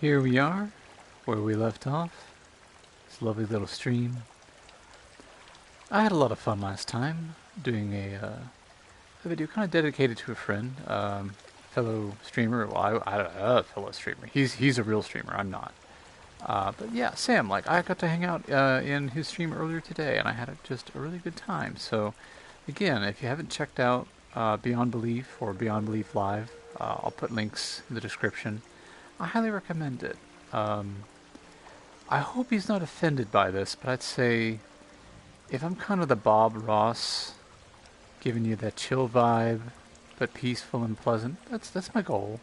Here we are, where we left off. This lovely little stream. I had a lot of fun last time doing a video kind of dedicated to a friend, fellow streamer. Well, I don't know, fellow streamer. He's a real streamer. I'm not. But yeah, Sam. Like I got to hang out in his stream earlier today, and I had just a really good time. So, again, if you haven't checked out Beyond Belief or Beyond Belief Live, I'll put links in the description. I highly recommend it. I hope he's not offended by this, but I'd say if I'm kind of the Bob Ross, giving you that chill vibe, but peaceful and pleasant, that's my goal.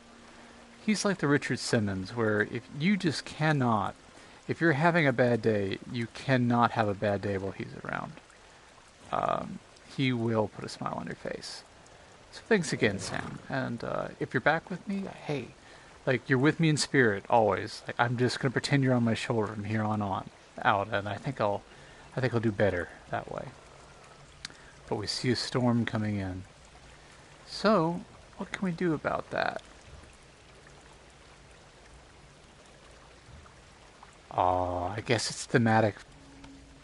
He's like the Richard Simmons, where if you just cannot, if you're having a bad day, you cannot have a bad day while he's around. He will put a smile on your face. So thanks again, Sam. And if you're back with me, hey, like you're with me in spirit always. Like I'm just gonna pretend you're on my shoulder from here on out, and I think I'll do better that way. But we see a storm coming in. So what can we do about that? I guess it's thematic.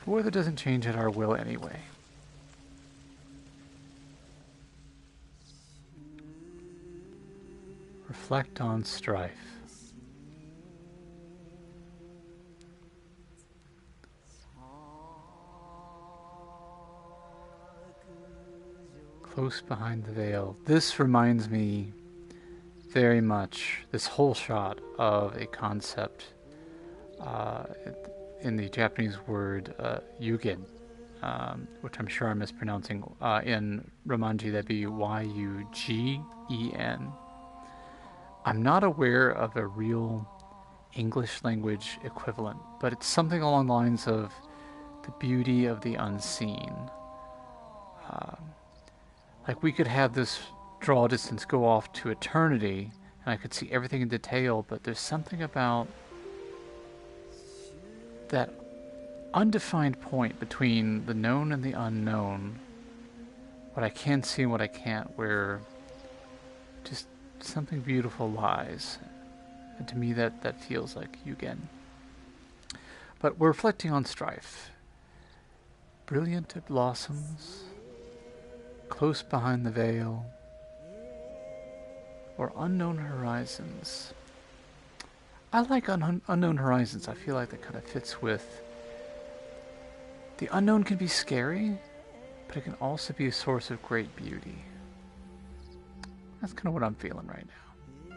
The weather doesn't change at our will anyway. Reflect on strife. Close behind the veil. This reminds me very much, this whole shot, of a concept in the Japanese word yugen, which I'm sure I'm mispronouncing. In Romanji, that'd be Yugen. I'm not aware of a real English language equivalent, but it's something along the lines of the beauty of the unseen. Like we could have this draw distance go off to eternity, and I could see everything in detail, but there's something about that undefined point between the known and the unknown, what I can see and what I can't, where just something beautiful lies. And to me that feels like Yugen. But we're reflecting on strife. Brilliant it blossoms, close behind the veil, or unknown horizons. I like unknown horizons. I feel like that kind of fits with... The unknown can be scary, but it can also be a source of great beauty. That's kind of what I'm feeling right now.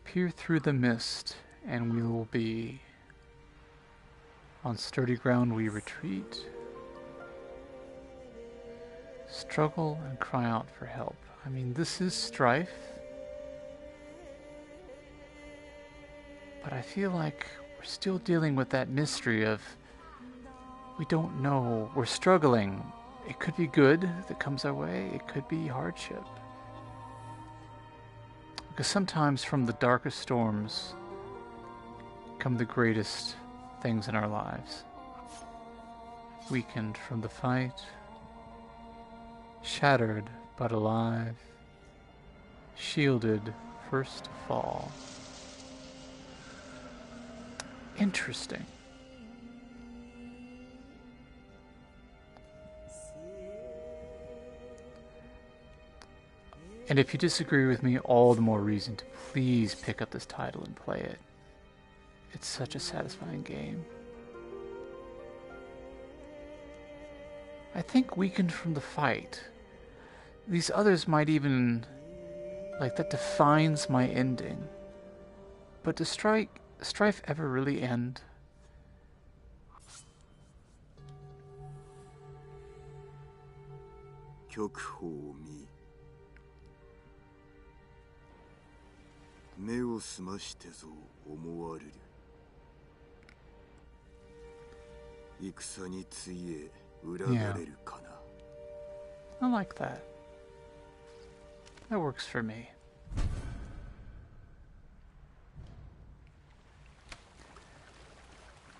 Peer through the mist, and we will be... On sturdy ground we retreat. Struggle and cry out for help. I mean, this is strife. But I feel like we're still dealing with that mystery of we don't know. We're struggling. It could be good that comes our way. It could be hardship. Because sometimes from the darkest storms come the greatest things in our lives. Weakened from the fight, shattered but alive, shielded first to fall. Interesting. And if you disagree with me, all the more reason to please pick up this title and play it. It's such a satisfying game. I think weakened from the fight. These others might even... Like, that defines my ending. But does strife ever really end? Yeah. I like that. That works for me.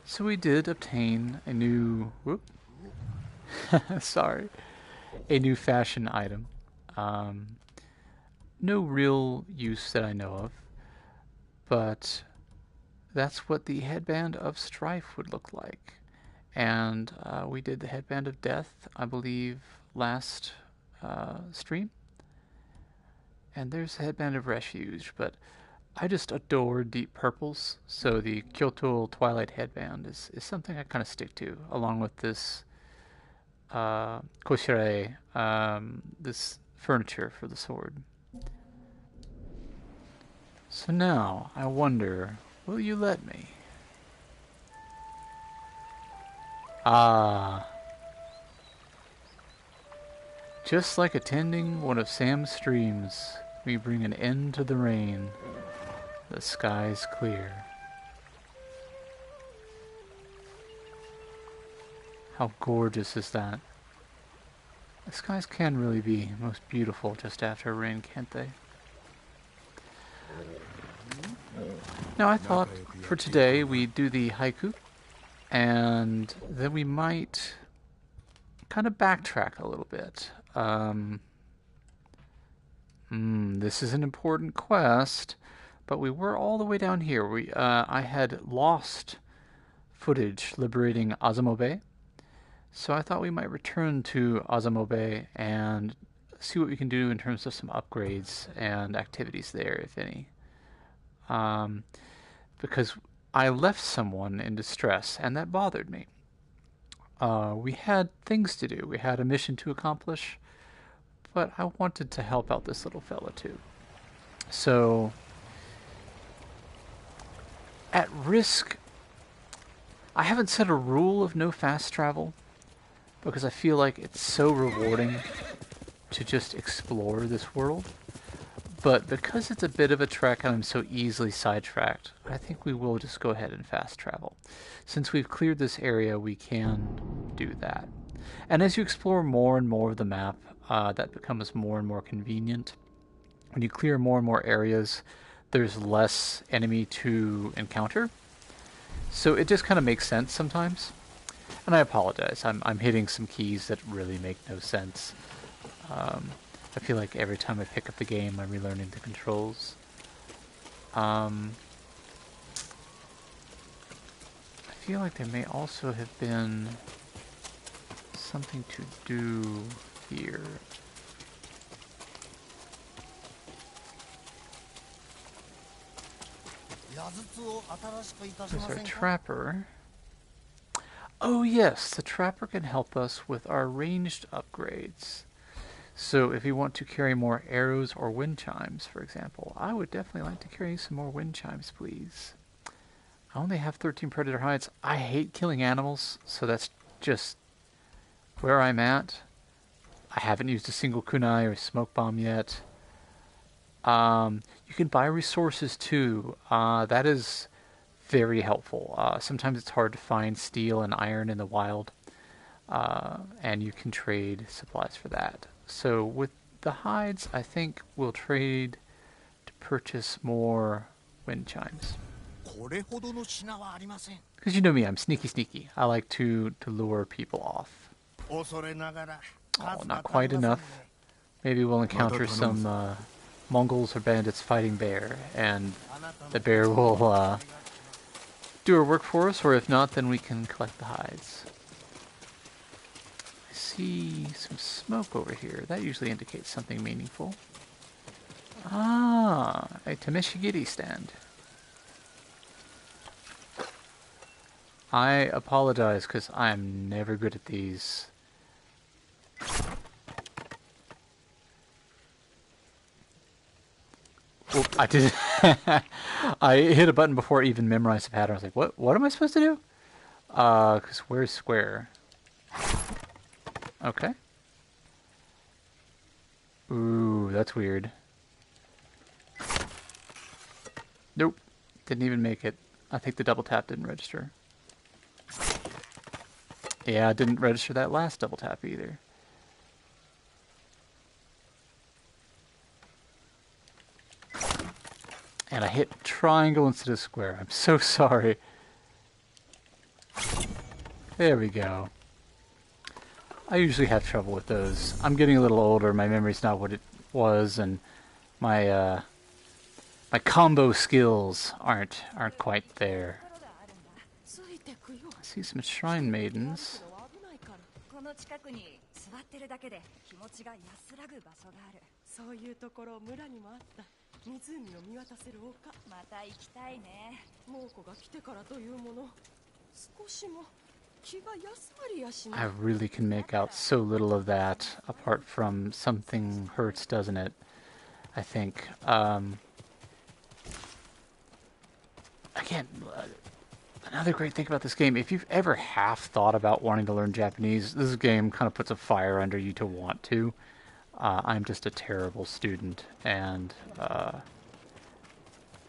So we did obtain a new... Whoop. Sorry. A new fashion item. no real use that I know of, but that's what the headband of strife would look like. And we did the headband of death, I believe, last stream. And there's the headband of refuge, but I just adore deep purples, so the Kyoto Twilight headband is something I kind of stick to, along with this koshirae, this furniture for the sword. So now, I wonder, will you let me? Ah. Just like attending one of Sam's streams, we bring an end to the rain. The sky's clear. How gorgeous is that? The skies can really be most beautiful just after rain, can't they? Now I thought for today we'd do the haiku, and then we might kind of backtrack a little bit. This is an important quest, but we were all the way down here. I had lost footage liberating Azamo Bay, so I thought we might return to Azamo Bay and see what we can do in terms of some upgrades and activities there, if any. Because I left someone in distress, and that bothered me. We had things to do. We had a mission to accomplish, but I wanted to help out this little fella too. So, at risk, I haven't set a rule of no fast travel, because I feel like it's so rewarding to just explore this world. But because it's a bit of a trek and I'm so easily sidetracked, I think we will just go ahead and fast travel. Since we've cleared this area, we can do that. And as you explore more and more of the map, that becomes more and more convenient. When you clear more and more areas, there's less enemy to encounter. So it just kind of makes sense sometimes. And I apologize, I'm hitting some keys that really make no sense. I feel like every time I pick up the game, I'm relearning the controls. I feel like there may also have been something to do here. There's our trapper. Oh yes, the trapper can help us with our ranged upgrades. So if you want to carry more arrows or wind chimes, for example, I would definitely like to carry some more wind chimes, please. I only have 13 predator hides. I hate killing animals, so that's just where I'm at. I haven't used a single kunai or smoke bomb yet. You can buy resources too. That is very helpful. Sometimes it's hard to find steel and iron in the wild, and you can trade supplies for that. So with the hides, I think we'll trade to purchase more wind chimes. Because you know me, I'm sneaky. I like to lure people off. Oh, not quite enough. Maybe we'll encounter some Mongols or bandits fighting bear, and the bear will do our work for us, or if not, then we can collect the hides. I see some smoke over here. That usually indicates something meaningful. Ah, a Tameshigiri stand. I apologize, because I'm never good at these. Oop, I did. I hit a button before I even memorized the pattern. I was like, what am I supposed to do? Because where's square? Okay. Ooh, that's weird. Nope. Didn't even make it. I think the double tap didn't register. Yeah, I didn't register that last double tap either. And I hit triangle instead of square. I'm so sorry. There we go. I usually have trouble with those. I'm getting a little older. My memory's not what it was, and My combo skills aren't quite there. I see some shrine maidens. この近くに座ってるだけで気持ちが安らぐ場所がある。そういうところ村にもあった。湖を見渡せる丘。また行きたいね。猛虎が来てからというもの、少しも気が休まりやしない。 I really can make out so little of that, apart from something hurts, doesn't it? I think. Again, another great thing about this game, if you've ever half thought about wanting to learn Japanese, this game kind of puts a fire under you to want to. I'm just a terrible student, and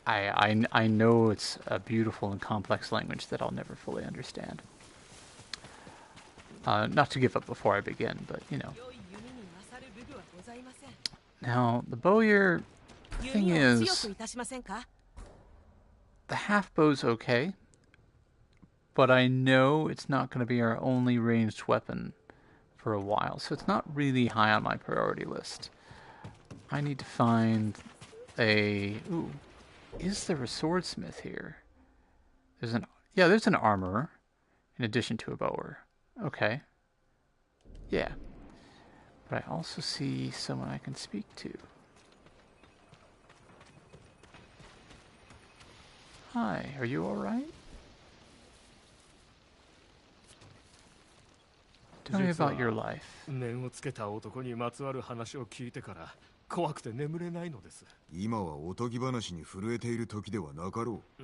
I know it's a beautiful and complex language that I'll never fully understand. Not to give up before I begin, but you know. Now, the bowyer thing is, the half bow's okay, but I know it's not going to be our only ranged weapon for a while, so it's not really high on my priority list. I need to find a... Ooh, is there a swordsmith here? There's an armorer in addition to a bower. Okay. Yeah. But I also see someone I can speak to. Hi, are you alright? Tell me about your life. 念をつけた男にまつわる話を聞いてから怖くて眠れないのです。今はおとぎ話に震えている時ではなかろう。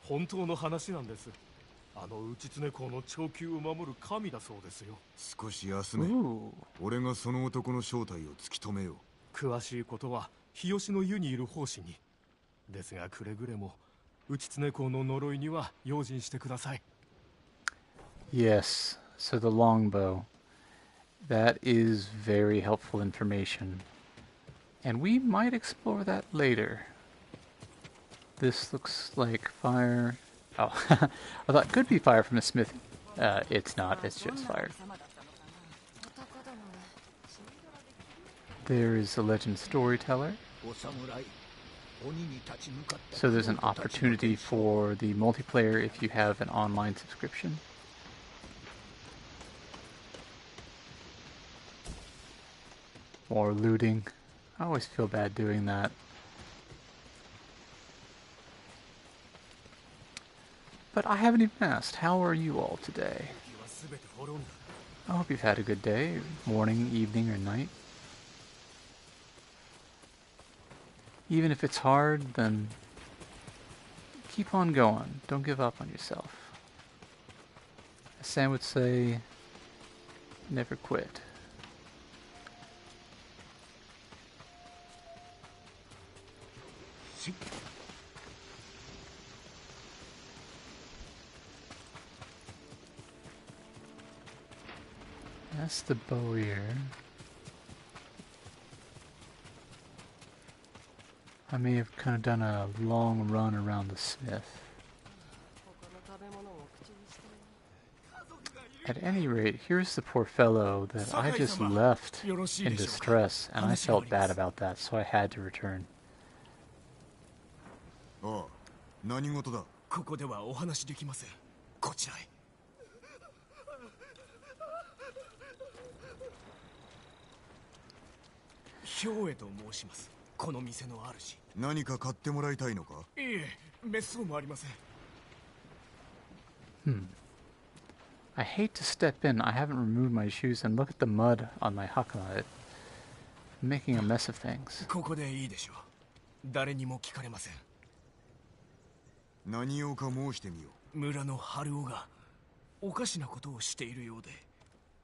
本当の話なんです。あの内常公の長久を守る神だそうですよ。少し休め。俺がその男の正体を突き止めよう。詳しいことは日吉の湯にいる奉仕に。ですがくれぐれも内常公の呪いには用心してください。Yes, so the longbow. That is very helpful information. And we might explore that later. This looks like fire. Oh, I thought it could be fire from the smithy. It's not, it's just fire. There is a legend storyteller. So there's an opportunity for the multiplayer if you have an online subscription. More looting. I always feel bad doing that. But I haven't even asked, how are you all today? I hope you've had a good day, morning, evening, or night. Even if it's hard, then keep on going. Don't give up on yourself. As Sam would say, never quit. That's the bowyer. I may have kind of done a long run around the smith. At any rate, here's the poor fellow that I just left in distress, and I felt bad about that, so I had to return. ああ、何事だ。ここではお話できません。こちらへ。兵衛と申します。この店の主。何か買ってもらいたいのか。いえ、滅相もありません。I hate to step in. I haven't removed my shoes, and look at the mud on my hakama. I'm making a mess of things. ここでいいでしょう。誰にも聞かれません。何をか申してみよう。村の春男がおかしなことをしているようで、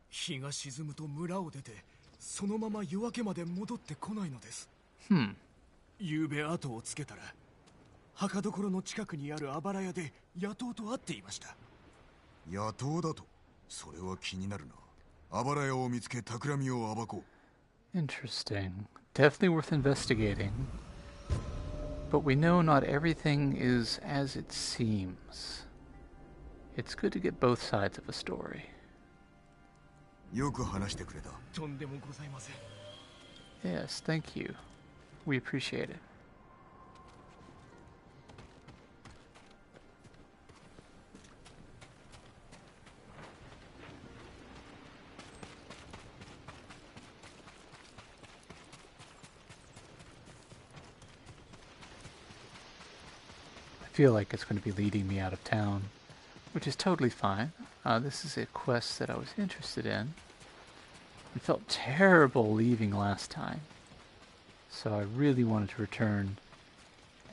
日が沈むと村を出てそのまま夜明けまで戻ってこないのです。夕べ後をつけたら墓所の近くにあるあばら屋で野党と会っていました。野党だと。それは気になるな。あばら屋を見つけ企みを暴こう。Interesting. Definitely worth investigating. But we know not everything is as it seems. It's good to get both sides of a story. よく話してくれた。とんでもございません。Yes, thank you. We appreciate it. I feel like it's going to be leading me out of town, which is totally fine. This is a quest that I was interested in. I felt terrible leaving last time, so I really wanted to return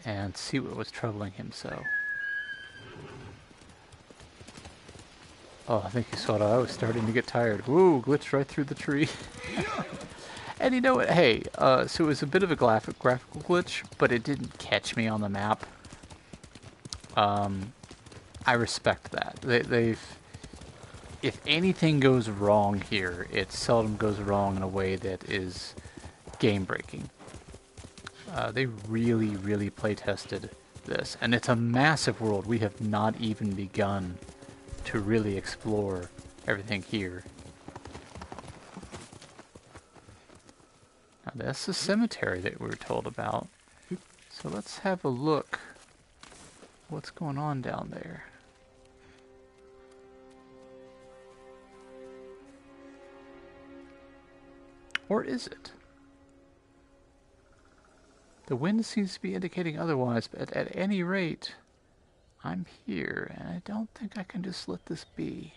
and see what was troubling him so. Oh, I think you saw it. I was starting to get tired. Whoa, glitched right through the tree. And you know what? Hey, so it was a bit of a graphical glitch, but it didn't catch me on the map. I respect that. If anything goes wrong here, it seldom goes wrong in a way that is game-breaking. They really, really play-tested this, and it's a massive world. We have not even begun to really explore everything here. Now that's the cemetery that we were told about. So let's have a look. What's going on down there? Or is it? The wind seems to be indicating otherwise, but at any rate, I'm here, and I don't think I can just let this be.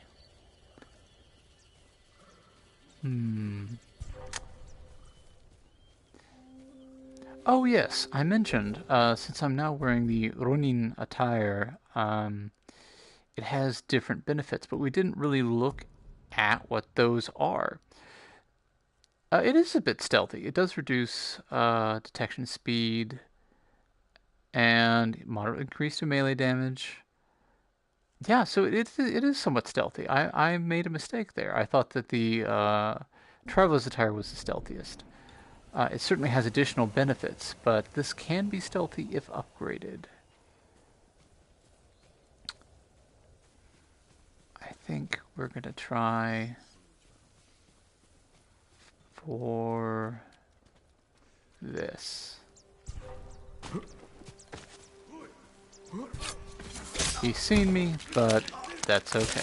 Oh yes, I mentioned, since I'm now wearing the Ronin attire, it has different benefits, but we didn't really look at what those are. It is a bit stealthy. It does reduce detection speed and moderate increase to melee damage. Yeah, so it is somewhat stealthy. I made a mistake there. I thought that the Traveler's attire was the stealthiest. It certainly has additional benefits, but this can be stealthy if upgraded. I think we're going to try for this. He's seen me, but that's okay.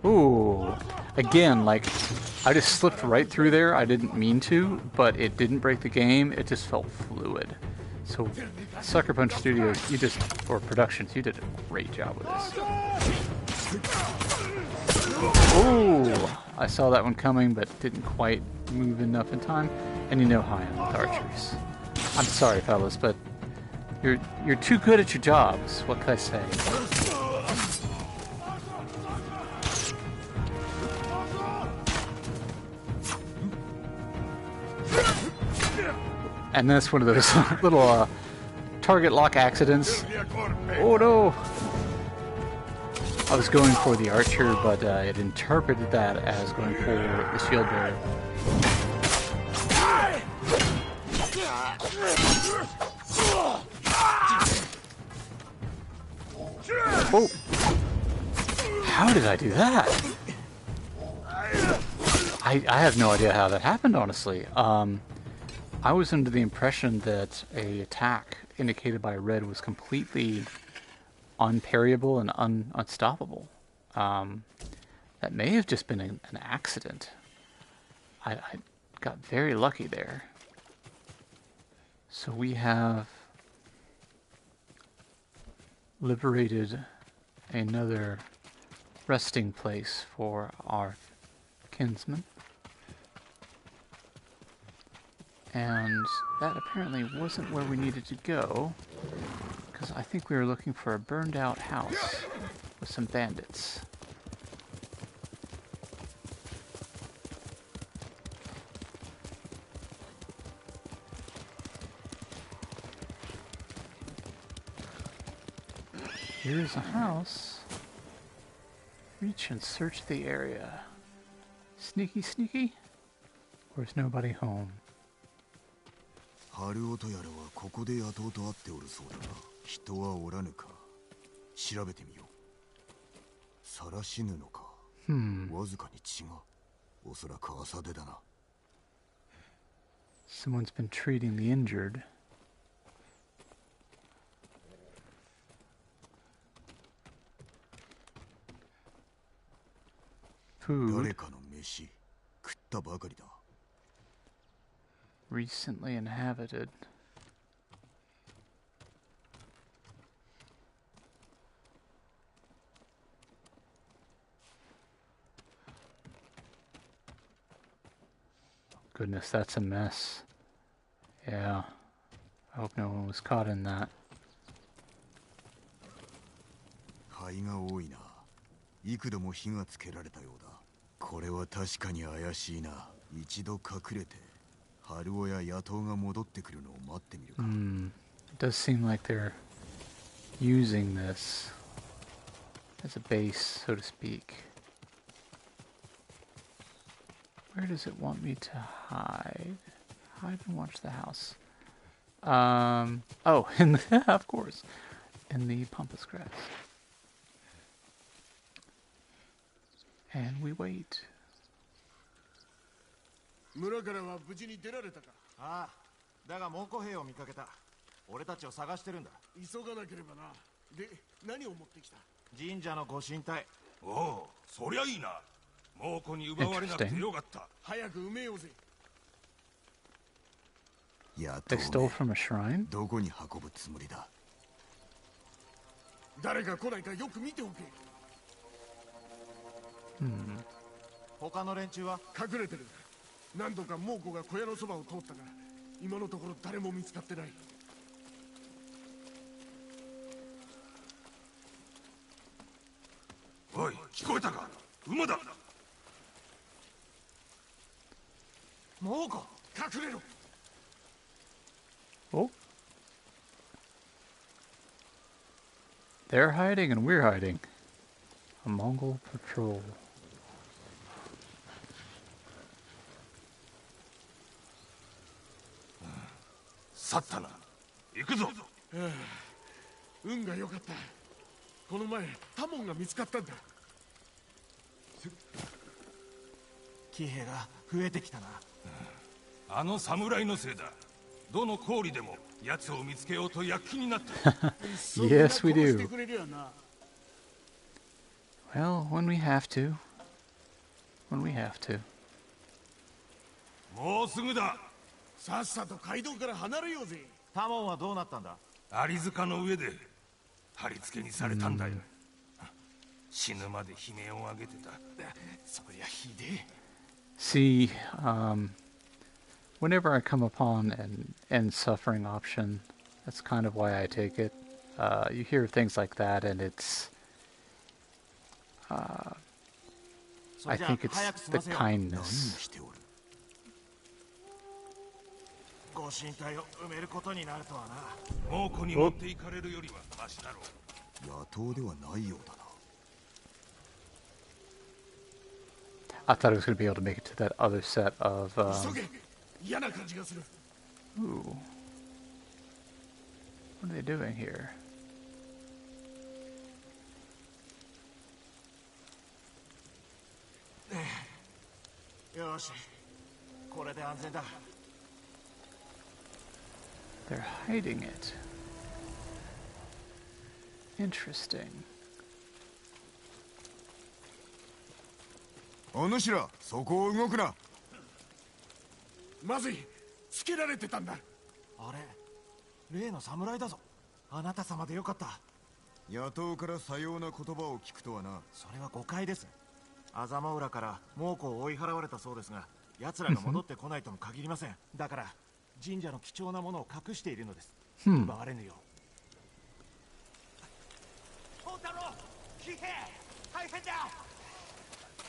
Ooh, again, like, I just slipped right through there. I didn't mean to, but it didn't break the game. It just felt fluid. So, Sucker Punch Studios, or Productions, you did a great job with this. Ooh, I saw that one coming, but didn't quite move enough in time. And you know how I am with archers. I'm sorry, fellas, but you're too good at your jobs. What can I say? And that's one of those little target lock accidents. Oh no! I was going for the archer, but it interpreted that as going for the shield bearer. Oh! How did I do that? I have no idea how that happened, honestly. I was under the impression that an attack indicated by red was completely unparryable and unstoppable. That may have just been an accident. I got very lucky there. So we have liberated another resting place for our kinsman. And that apparently wasn't where we needed to go, because I think we were looking for a burned out house with some bandits. Here's a house. Reach and search the area. Sneaky, sneaky? There's nobody home. 春音やらはここで雇うと会っておるそうだが、人はおらぬか。調べてみよう。晒し布か。わずかに血が。おそらく朝出だな。Someone's been treating the injured. Food. 誰かの飯食ったばかりだ。 Recently inhabited. Goodness, that's a mess. Yeah. I hope no one was caught in that. 灰が多いな。幾度も火がつけられたようだ。これは確かに怪しいな。一度隠れて春尾や野党が戻ってくるのを待ってみるか。It does seem like they're using this as a base, so to speak. Where does it want me to hide? Hide and watch the house. Oh, in the, of course, in the pampas grass. And we wait. 村からは無事に出られたか。ああ、だが猛虎兵を見かけた。俺たちを探してるんだ。急がなければな。で、何を持ってきた？神社のご神体。おお、そりゃいいな。猛虎に奪われなくてよかった。早く埋めようぜ。野 They 党 stole from a shrine? どこに運ぶつもりだ。誰が来ないかよく見ておけ。他の連中は隠れてる。何度か猛虎が小屋のそばを通ったが、今のところ誰も見つかってない。おい、聞こえたか？馬だ。猛虎。隠れろ。 Oh. They're hiding and we're hiding. A Mongol patrol. 去ったな。行くぞ。運が良かった。この前タモンが見つかったんだ。騎兵が増えてきたな。あの侍のせいだ。どの氷でも奴を見つけようと躍起になって。Yes, we 殺し do. てくれるよな。Well, when we have to. When we have to. もうすぐだ。さっさと街道から離れようぜ。タモンはどうなったんだ？アリ塚の上で貼り付けにされたんだよ。死ぬまで悲鳴を上げてた。そりゃひでえ。 See, whenever I come upon an end suffering option, that's kind of why I take it. You hear things like that, and it's. I think it's the 何 kindness. をしておる。ご神体を埋めることになるとはな。猛虎に持っていかれるよりはマシだろう。野党ではないようだな。 I thought I was going to be able to make it to that other set of. 急げ。嫌な感じがする。 Ooh. What are they doing here? よし、これで安全だ。 They're hiding it. Interesting. お主ら、そこを動くな。まずい。つけられてたんだ。あれ、例の侍だぞ。あなた様でよかった。野党からさような言葉を聞くとはな。それは誤解です。アザマウラから猛虎を追い払われたそうですが、奴らが戻ってこないとも限りません。だから神社の貴重なものを隠しているのです。奪われぬよう。宝太郎、騎兵、大変だ。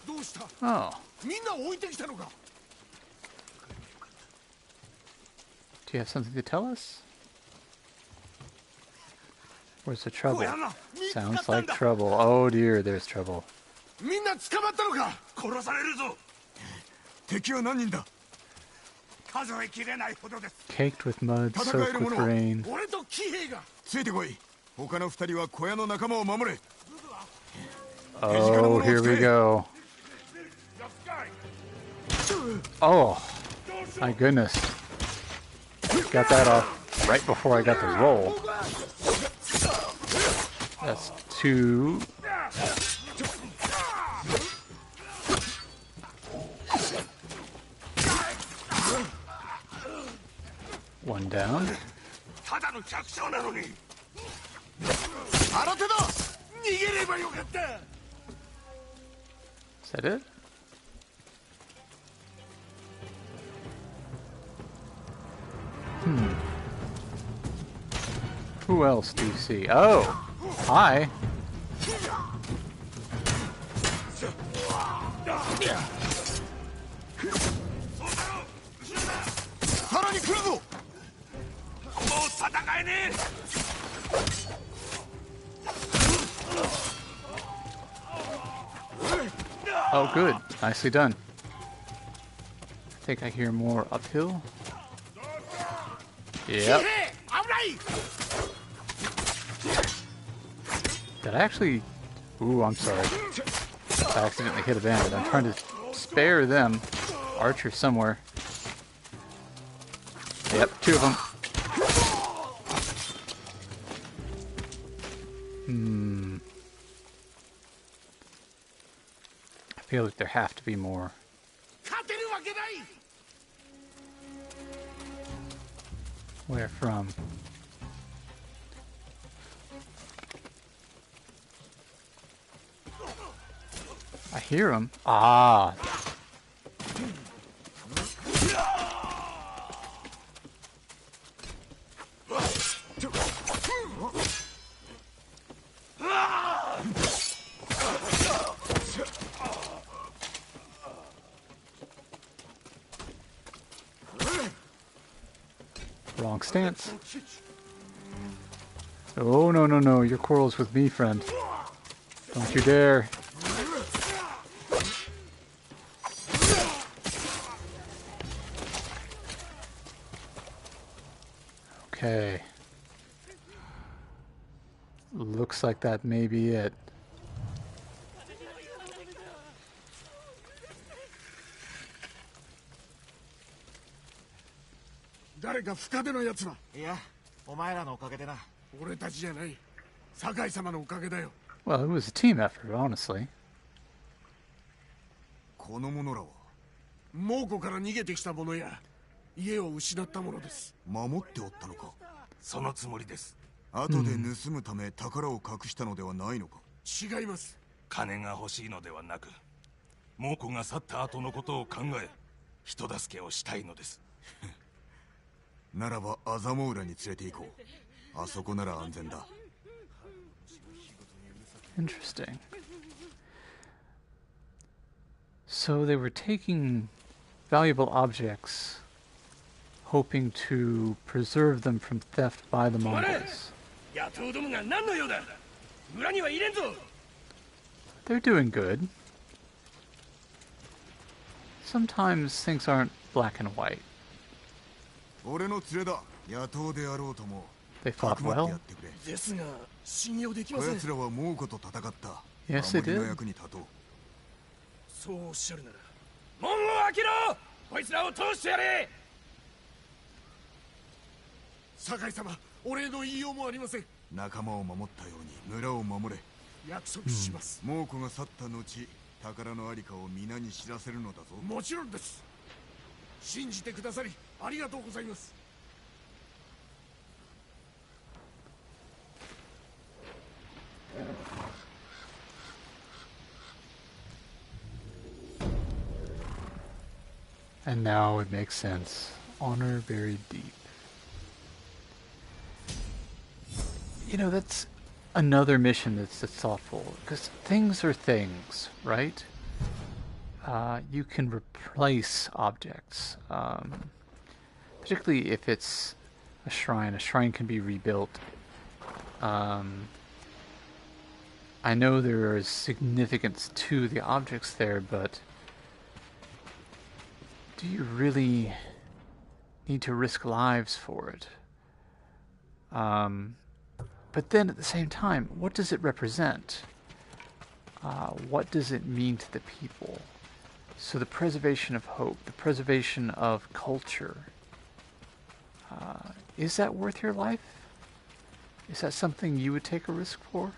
どうした？ Oh. みんな置いてきたのか？ Do you have something to tell us? Where's the trouble? Sounds like trouble. Oh dear, there's trouble. みんな捕まったのか？殺されるぞ。敵は何人だ？数えきれないほどです。 Caked with mud, soaked with rain. 俺と騎兵が。ついてこい。他の二人は小屋の仲間を守れ。 Oh, here we go. Oh, my goodness. Got that off right before I got the roll. That's 2. One down. Is that it? Who else do you see? Oh! Hi! Oh, good. Nicely done. I think I hear more uphill. Yep. Did I actually... Ooh, I'm sorry. I accidentally hit a bandit. I'm trying to spare them. Archer somewhere. Yep, 2 of them. I feel like there have to be more. Where from? I hear him. Ah. Wrong stance. Oh, no, no, no. Your quarrel's with me, friend. Don't you dare. Okay. Looks like that may be it. 誰か深手のやつは。いや、お前らのおかげでな。俺たちじゃない。酒井様のおかげだよ。Well, it was a team effort, honestly. この者らは猛虎から逃げてきた者や家を失った者です。守っておったのか。そのつもりです。後で盗むため宝を隠したのではないのか。違います。金が欲しいのではなく、猛虎が去った後のことを考え、人助けをしたいのです。ならばアザモウラに連れて行こう。あそこなら安全だ。Interesting. So they were taking valuable objects, hoping to preserve them from theft by the Mongols. They're doing good. Sometimes things aren't black and white. 俺の連れだ。野党であろうとも。 They fought well. ですが信用できません。こやつらは猛虎と戦った。 Yes, they 守りの did. 役に立とう。そうおっしゃるなら門を開けろ。こいつらを通してやれ。酒井様、お礼の言いようもありません。仲間を守ったように村を守れ。約束します。猛虎が去った後、宝のありかを皆に知らせるのだぞ。もちろんです。信じてくださりありがとうございます。 And now it makes sense. Honor buried deep. You know, that's another mission that's thoughtful, because things are things, right? You can replace objects, particularly if it's a shrine. A shrine can be rebuilt. I know there is significance to the objects there, but do you really need to risk lives for it? But then at the same time, what does it represent? What does it mean to the people? So the preservation of hope, the preservation of culture, is that worth your life? Is that something you would take a risk for?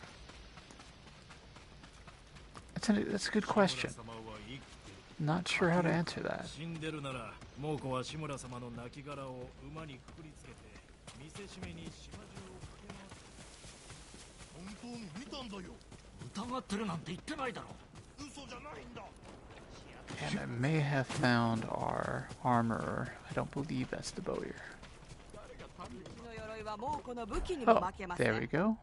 That's a good question. Not sure how to answer that. And I may have found our armorer. I don't believe that's the bowyer. Oh, there we go.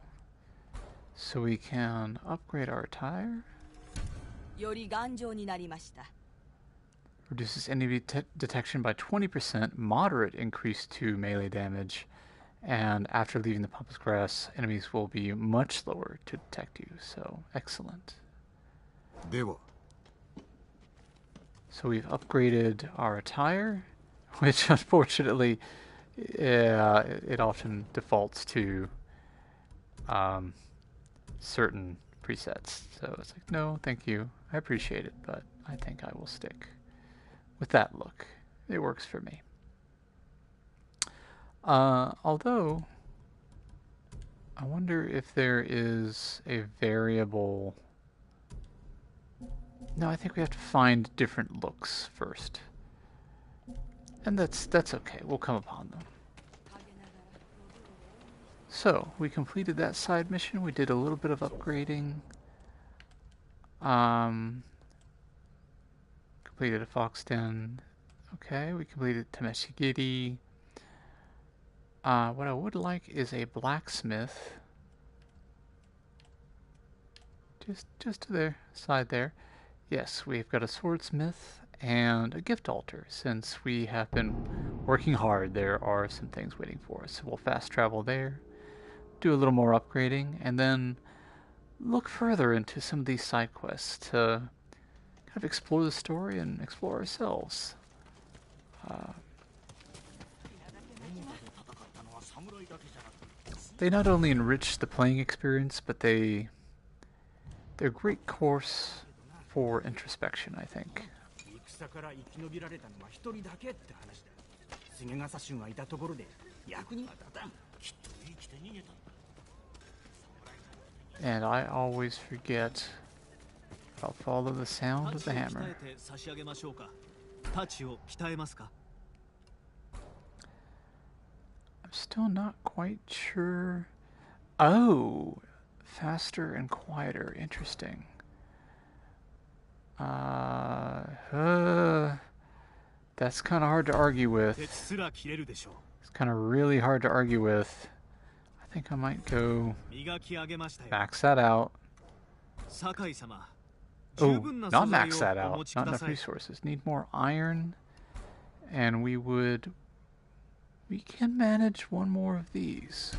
So we can upgrade our attire. Reduces enemy detection by 20%, moderate increase to melee damage, and after leaving the pampas grass, enemies will be much slower to detect you, so excellent. So we've upgraded our attire, which unfortunately, it often defaults to certain presets. So it's like, no, thank you. I appreciate it, but I think I will stick with that look. It works for me. Although, I wonder if there is a variable... No, I think we have to find different looks first. And that's okay. We'll come upon them. So, we completed that side mission. We did a little bit of upgrading. Completed a fox den. Okay, we completed Tameshigiri. What I would like is a blacksmith. Just to their side there. Yes, we've got a swordsmith and a gift altar. Since we have been working hard, there are some things waiting for us. So we'll fast travel there, do a little more upgrading, and then look further into some of these side quests to kind of explore the story and explore ourselves. They not only enrich the playing experience, but they're a great course for introspection, I think. And I always forget. I'll follow the sound of the hammer. I'm still not quite sure. Oh, faster and quieter. Interesting. That's kind of hard to argue with. It's kind of really hard to argue with. I think I might go max that out. Oh, not max that out. Not enough resources. Need more iron. And we can manage one more of these.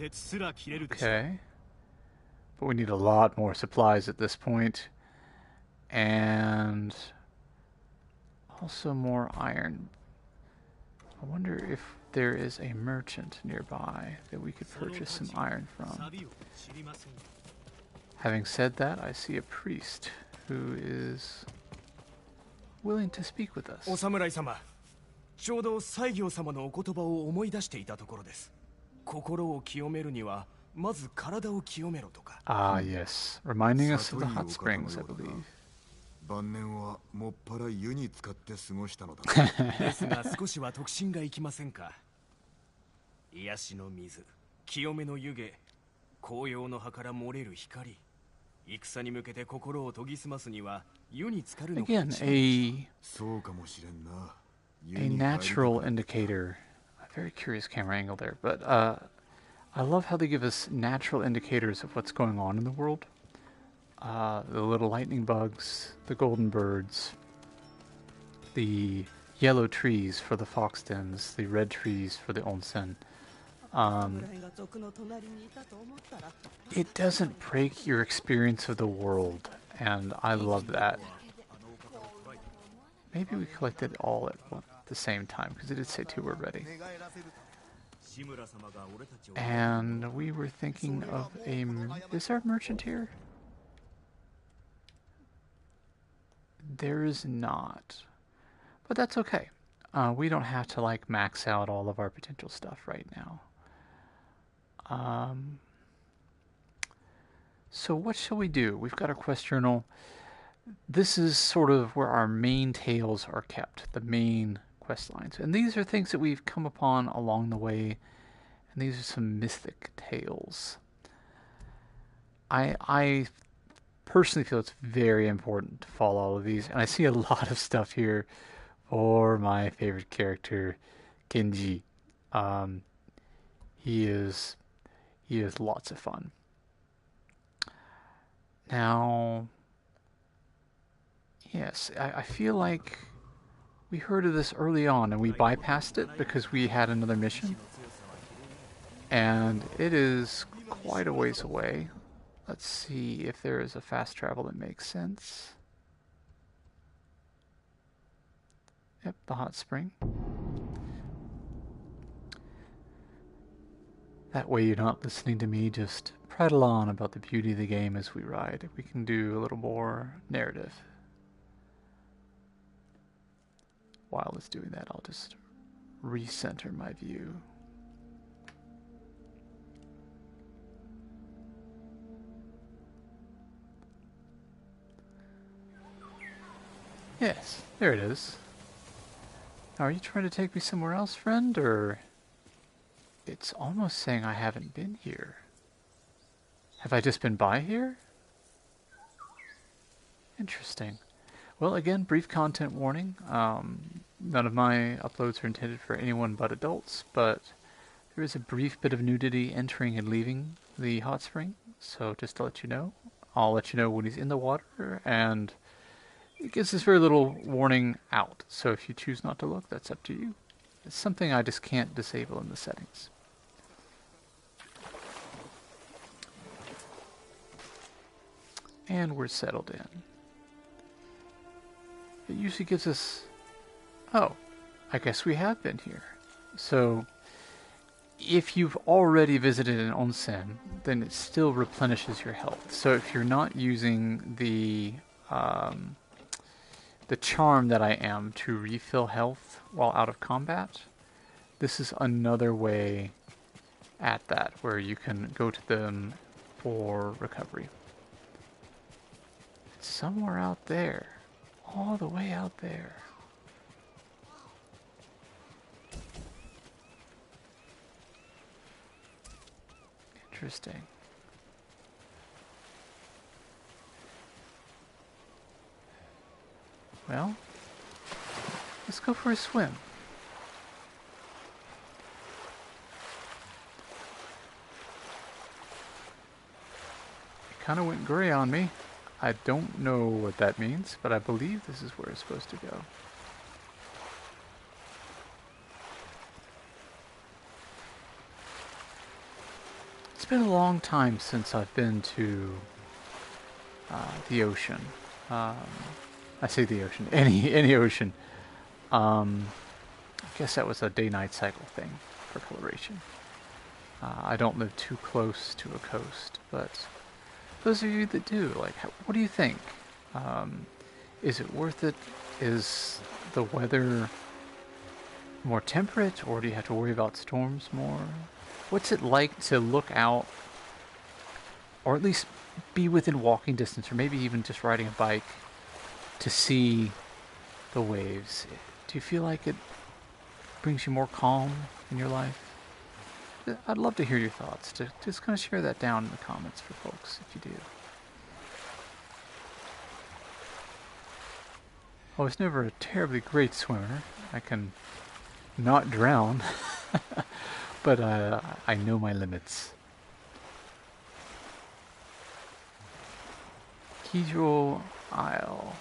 Okay. But we need a lot more supplies at this point. And also more iron. I wonder if there is a merchant nearby that we could purchase some iron from. Having said that, I see a priest who is willing to speak with us. ちょうど西行様のお言葉を思い出していたところです。心を清めるにはまず体を清めろとか。Ah, yes. Reminding us of the hot springs, I believe. 晩年はもっぱら湯に浸かって過ごしたのだ。ですが少しは特進がいきませんか。癒しの水、清めの湯気、紅葉の葉から漏れる光。戦に向けて心を研ぎ澄ますには湯に浸かるのが一番。Again, そうかもしれんな。a natural indicator. A very curious camera angle there, but I love how they give us natural indicators of what's going on in the world. The little lightning bugs, the golden birds, the yellow trees for the fox dens, the red trees for the onsen. It doesn't break your experience of the world, and I love that. Maybe we collected all at the same time, because it did say 2 were ready. And we were thinking of a... Is there a merchant here? There is not. But that's okay. We don't have to like max out all of our potential stuff right now. So what shall we do? We've got our quest journal. This is sort of where our main tales are kept, the main quest lines. And these are things that we've come upon along the way, and these are some mythic tales. I personally feel it's very important to follow all of these, and I see a lot of stuff here for my favorite character, Genji. He is lots of fun. Now, yes, I feel like we heard of this early on and we bypassed it because we had another mission. And it is quite a ways away. Let's see if there is a fast travel that makes sense. Yep, the hot spring. That way you're not listening to me just prattle on about the beauty of the game as we ride. We can do a little more narrative. While it's doing that, I'll just recenter my view. Yes, there it is. Now, are you trying to take me somewhere else, friend, or... It's almost saying I haven't been here. Have I just been by here? Interesting. Well, again, brief content warning. None of my uploads are intended for anyone but adults, but there is a brief bit of nudity entering and leaving the hot spring, so just to let you know. I'll let you know when he's in the water, and it gives us very little warning out, so if you choose not to look, that's up to you. It's something I just can't disable in the settings. And we're settled in. It usually gives us... Oh, I guess we have been here. So, if you've already visited an onsen, then it still replenishes your health. So if you're not using the charm that I am to refill health while out of combat, this is another way at that, where you can go to them for recovery. It's somewhere out there. All the way out there. Interesting. Well, let's go for a swim. It kind of went gray on me. I don't know what that means, but I believe this is where it's supposed to go. It's been a long time since I've been to the ocean. I say the ocean, any ocean. I guess that was a day-night cycle thing for coloration. I don't live too close to a coast, but those of you that do, like, what do you think? Is it worth it? Is the weather more temperate, or do you have to worry about storms more? What's it like to look out, or at least be within walking distance, or maybe even just riding a bike, to see the waves? Do you feel like it brings you more calm in your life? I'd love to hear your thoughts. To just kind of share that down in the comments for folks, if you do. I was never a terribly great swimmer. I can not drown, but I know my limits. Keyjewel Isle.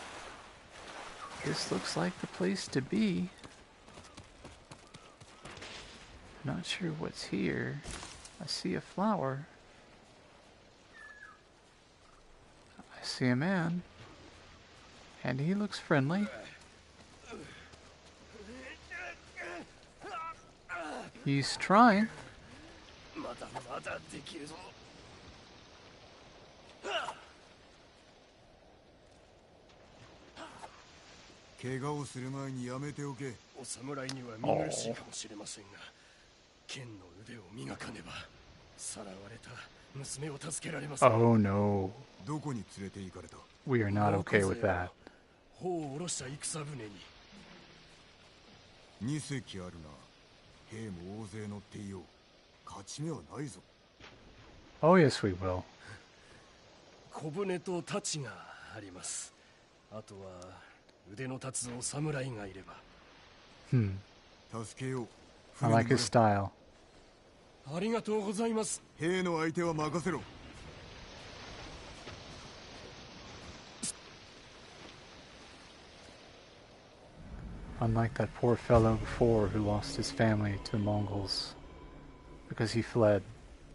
This looks like the place to be. Not sure what's here. I see a flower. I see a man. And he looks friendly. He's trying. まだまだできるぞ。怪我をする前にやめておけ。お侍には見苦しいかもしれませんが、剣の腕を磨かねばさらわれた娘を助けられません。 Oh no. どこに連れて行かれた？ We are not okay with that. 砲を下ろした戦船に。2隻あるな。兵も大勢乗っていよう。勝ち目はないぞ。 Oh yes, we will. 小舟と太刀があります。あとは腕の立つお侍がいれば。助けよう。 I like his style. ありがとうございます。兵の相手は任せろ。 Unlike that poor fellow before who lost his family to the Mongols because he fled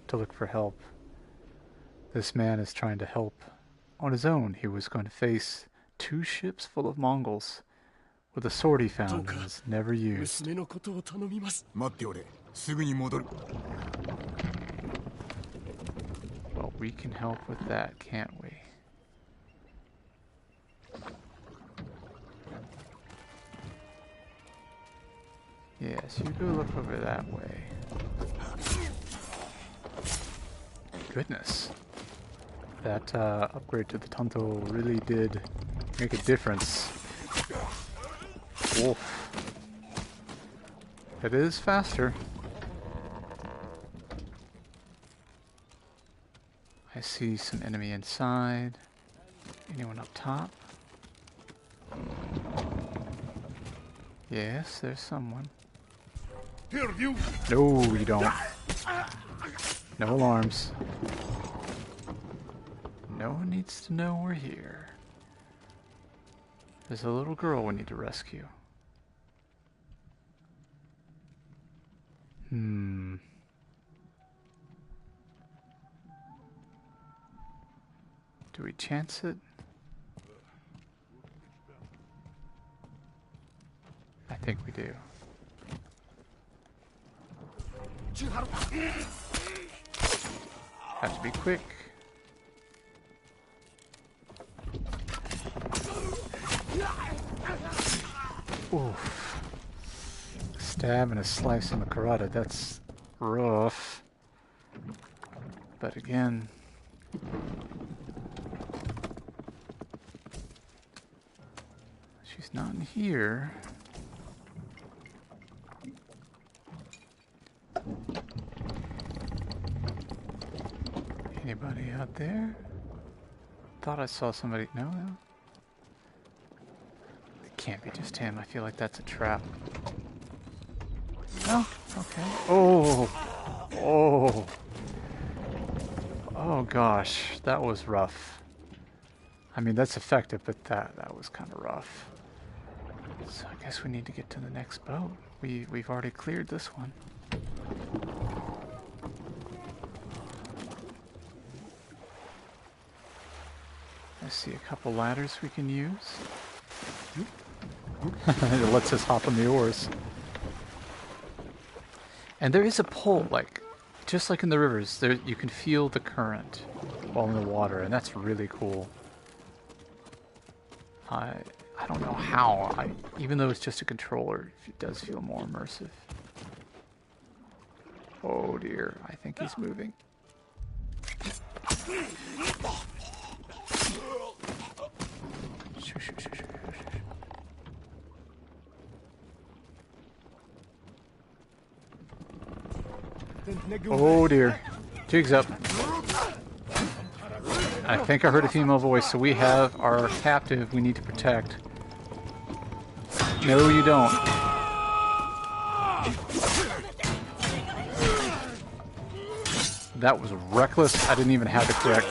to look for help, this man is trying to help on his own. He was going to face 2 ships full of Mongols with a sword he found and was never used. 娘のことを頼みます。待っておれ。すぐに戻る。 Well, we can help with that, can't we? Yes, you go look over that way. Goodness. That upgrade to the Tanto really did make a difference. Wolf. It is faster. I see some enemy inside. Anyone up top? Yes, there's someone. Here, you. No, you don't. No alarms. No one needs to know we're here. There's a little girl we need to rescue. Do we chance it? I think we do. Have to be quick. Oof. Stab and a slice in the carotid, that's rough. But again... she's not in here. Anybody out there? Thought I saw somebody. No, no. It can't be just him. I feel like that's a trap. Oh, okay. Oh, oh, oh gosh, that was rough. I mean, that's effective, but that was kind of rough. So I guess we need to get to the next boat. We've already cleared this one. I see a couple ladders we can use. It lets us hop on the oars. And there is a pull, like, just like in the rivers, there you can feel the current while in the water, and that's really cool. I don't know how, even though it's just a controller, it does feel more immersive. Oh dear, I think he's moving. Oh dear. Jig's up. I think I heard a female voice, so we have our captive we need to protect. No, you don't. That was reckless. I didn't even have to correct.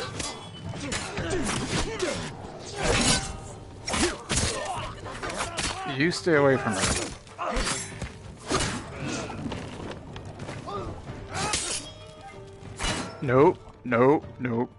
You stay away from her. Nope, nope, nope.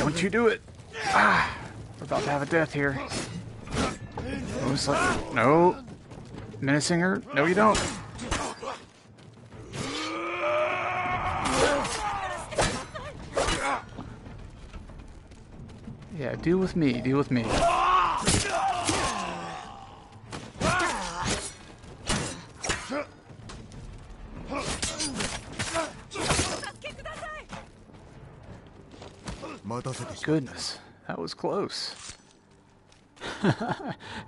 Don't you do it! Ah! We're about to have a death here. No. Menacing her? No, you don't. Yeah, deal with me. Deal with me. Goodness, that was close.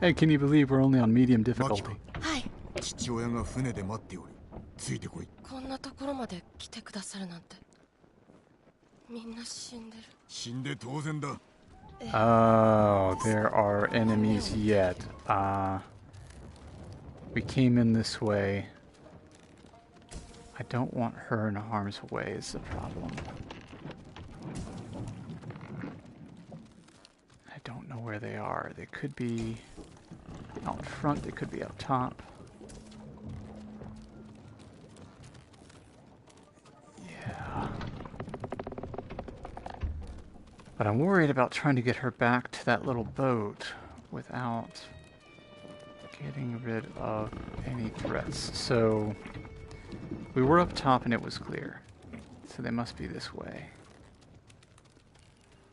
And can you believe we're only on medium difficulty? 父親が船で待っており、ついてこい。こんなところまで来てくださるなんて。みんな死んでる。死んで当然だ。Oh, there are enemies yet. We came in this way. I don't want her in harm's way is the problem. I don't know where they are. They could be out front, they could be up top. Yeah. But I'm worried about trying to get her back to that little boat without getting rid of any threats. So we were up top and it was clear. So they must be this way.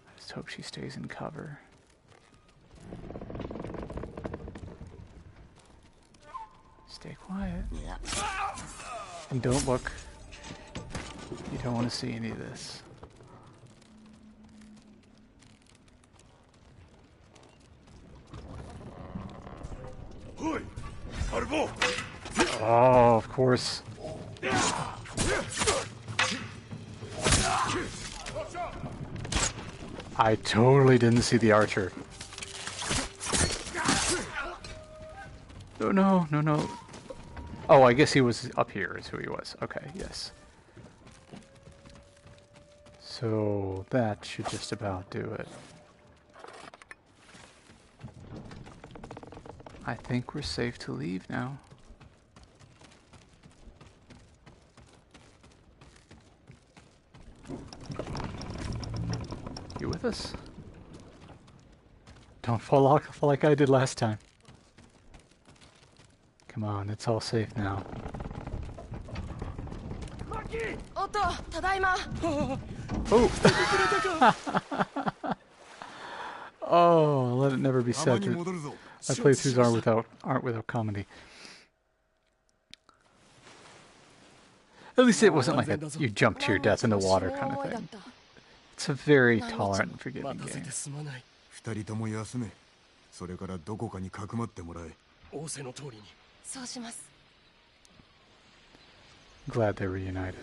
I just hope she stays in cover. Stay quiet. And don't look. You don't want to see any of this. Oh, of course. I totally didn't see the archer. Oh, no, no, no. Oh, I guess he was up here is who he was. Okay, yes. So that should just about do it. I think we're safe to leave now. You with us? Don't fall off like I did last time. Come on, it's all safe now. Oh! Oh, let it never be said that my playthroughs aren't without comedy. At least it wasn't like a you jump to your death in the water kind of thing. It's a very tolerant and forgiving game. 二人とも休め。それからどこかにかくまってもらえ。仰せの通りに。そうします。 Glad they're reunited.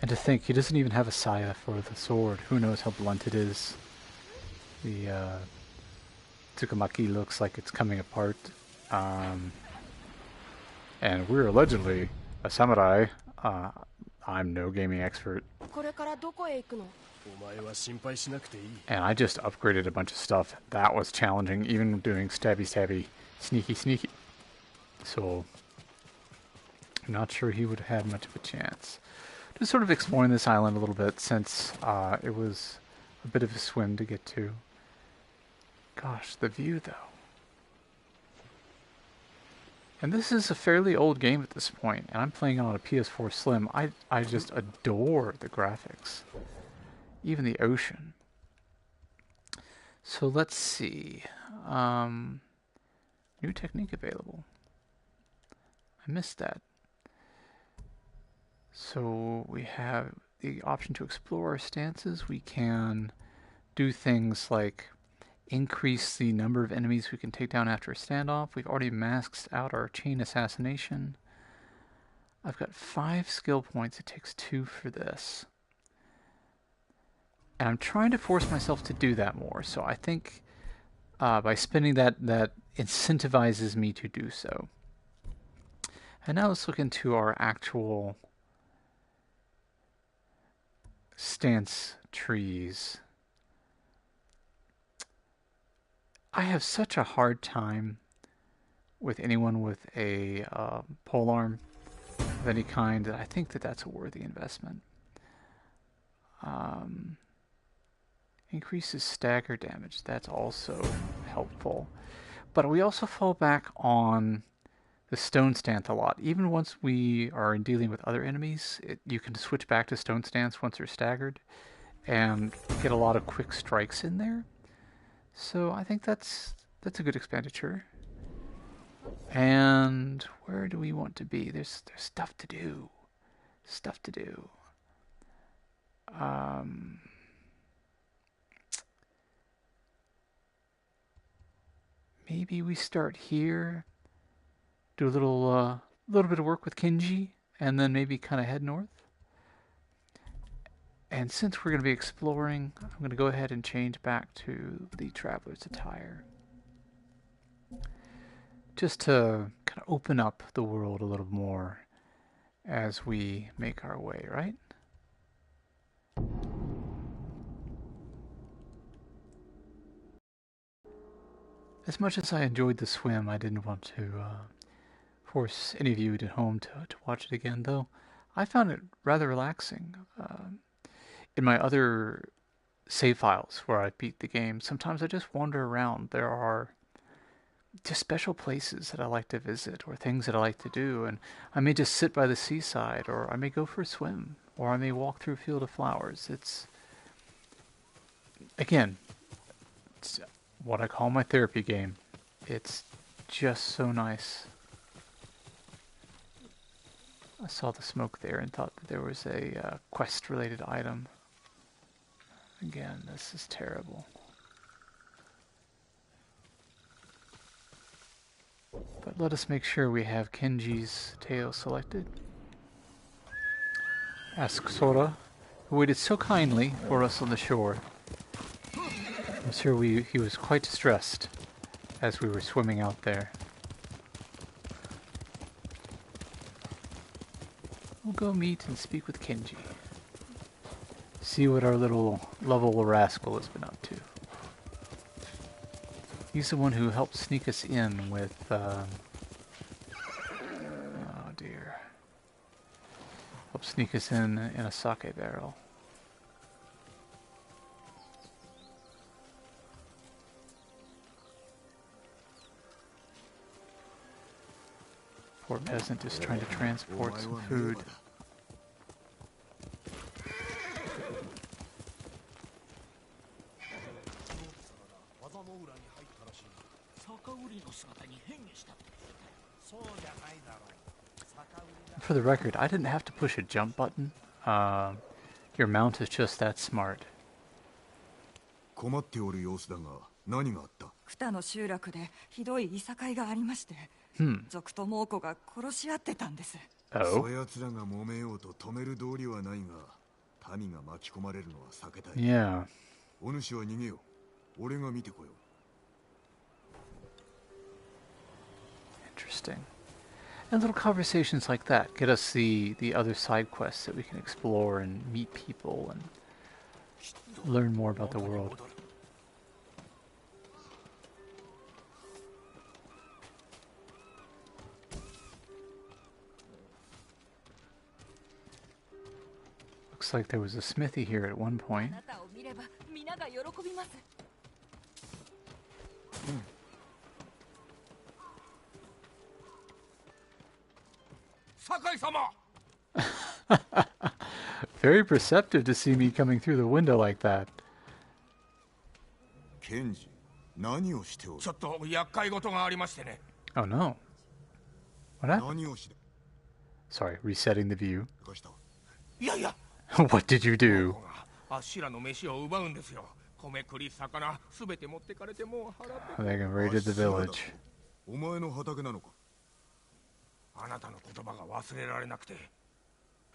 And to think, he doesn't even have a saya for the sword. Who knows how blunt it is. The Tsukamaki looks like it's coming apart. And we're allegedly a samurai. I'm no gaming expert. これからどこへ行くの？ And I just upgraded a bunch of stuff. That was challenging, even doing stabby stabby, sneaky sneaky. So, I'm not sure he would have had much of a chance. Just sort of exploring this island a little bit since it was a bit of a swim to get to. Gosh, the view though. And this is a fairly old game at this point, and I'm playing on a PS4 Slim. I just adore the graphics. Even the ocean. So let's see. New technique available. I missed that. So we have the option to explore our stances. We can do things like increase the number of enemies we can take down after a standoff. We've already maxed out our chain assassination. I've got 5 skill points. It takes 2 for this. And I'm trying to force myself to do that more. So I think by spending that incentivizes me to do so. And now let's look into our actual stance trees. I have such a hard time with anyone with a polearm of any kind that I think that that's a worthy investment. Increases stagger damage. That's also helpful. But we also fall back on the stone stance a lot. Even once we are dealing with other enemies, you can switch back to stone stance once they're staggered and get a lot of quick strikes in there. So I think that's a good expenditure. And where do we want to be? There's stuff to do. Stuff to do. Maybe we start here, do a little bit of work with Kinji, and then maybe kind of head north. And since we're going to be exploring, I'm going to go ahead and change back to the traveler's attire. Just to kind of open up the world a little more as we make our way, right? As much as I enjoyed the swim, I didn't want to force any of you at home to watch it again, though I found it rather relaxing. In my other save files where I beat the game, sometimes I just wander around. There are just special places that I like to visit or things that I like to do, and I may just sit by the seaside, or I may go for a swim, or I may walk through a field of flowers. It's what I call my therapy game. It's just so nice. I saw the smoke there and thought that there was a quest-related item. Again, this is terrible. But let us make sure we have Kenji's tale selected. Ask Sora, who waited so kindly for us on the shore. I'm sure he was quite distressed as we were swimming out there. We'll go meet and speak with Kenji. See what our little lovable rascal has been up to. He's the one who helped sneak us in with, oh dear. Helped sneak us in a sake barrel. Poor peasant just trying to transport some food. For the record, I didn't have to push a jump button. Your mount is just that smart. 困っておる様子だが何があった？二の集落でひどいいさかいがありまして、族と猛虎が殺し合ってたんです。そやつらが揉めようと止める道理はないが、民が巻き込まれるのは避けたい。Yeah. お主は逃げよ。俺が見てこよう。Interesting. And little conversations like that get us the other side quests that we can explore and meet people and learn more about the world. Looks like there was a smithy here at one point. Very perceptive to see me coming through the window like that. Kenji, 何をしておる？ちょっと厄介事がありましてね。Oh no. What happened? 何をして？ Sorry, resetting the view. いやいや。What did you do? あっしらの飯を奪うんですよ。米栗魚すべて持ってかれてもう腹ペコ。 They raided the village. お前の畑なのか？あなたの言葉が忘れられなくて、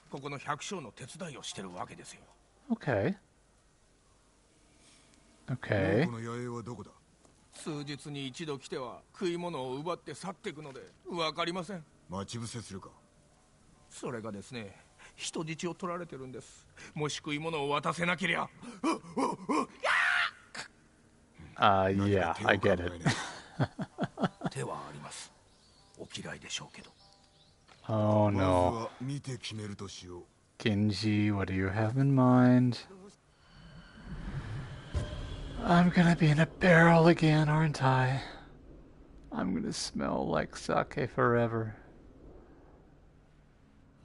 ここの百姓の手伝いをしてるわけですよ。Okay. Okay. この野営はどこだ？数日に一度来ては食い物を奪って去っていくのでわかりません。待ち伏せするか？それがですね、人質を取られてるんです。もし食い物を渡せなけりゃ。Yeah, I get it. 手はあります。お嫌いでしょうけど。Oh no. 見て決めるとしよう。 Genji, what do you have in mind? I'm gonna be in a barrel again, aren't I? I'm gonna smell like sake forever.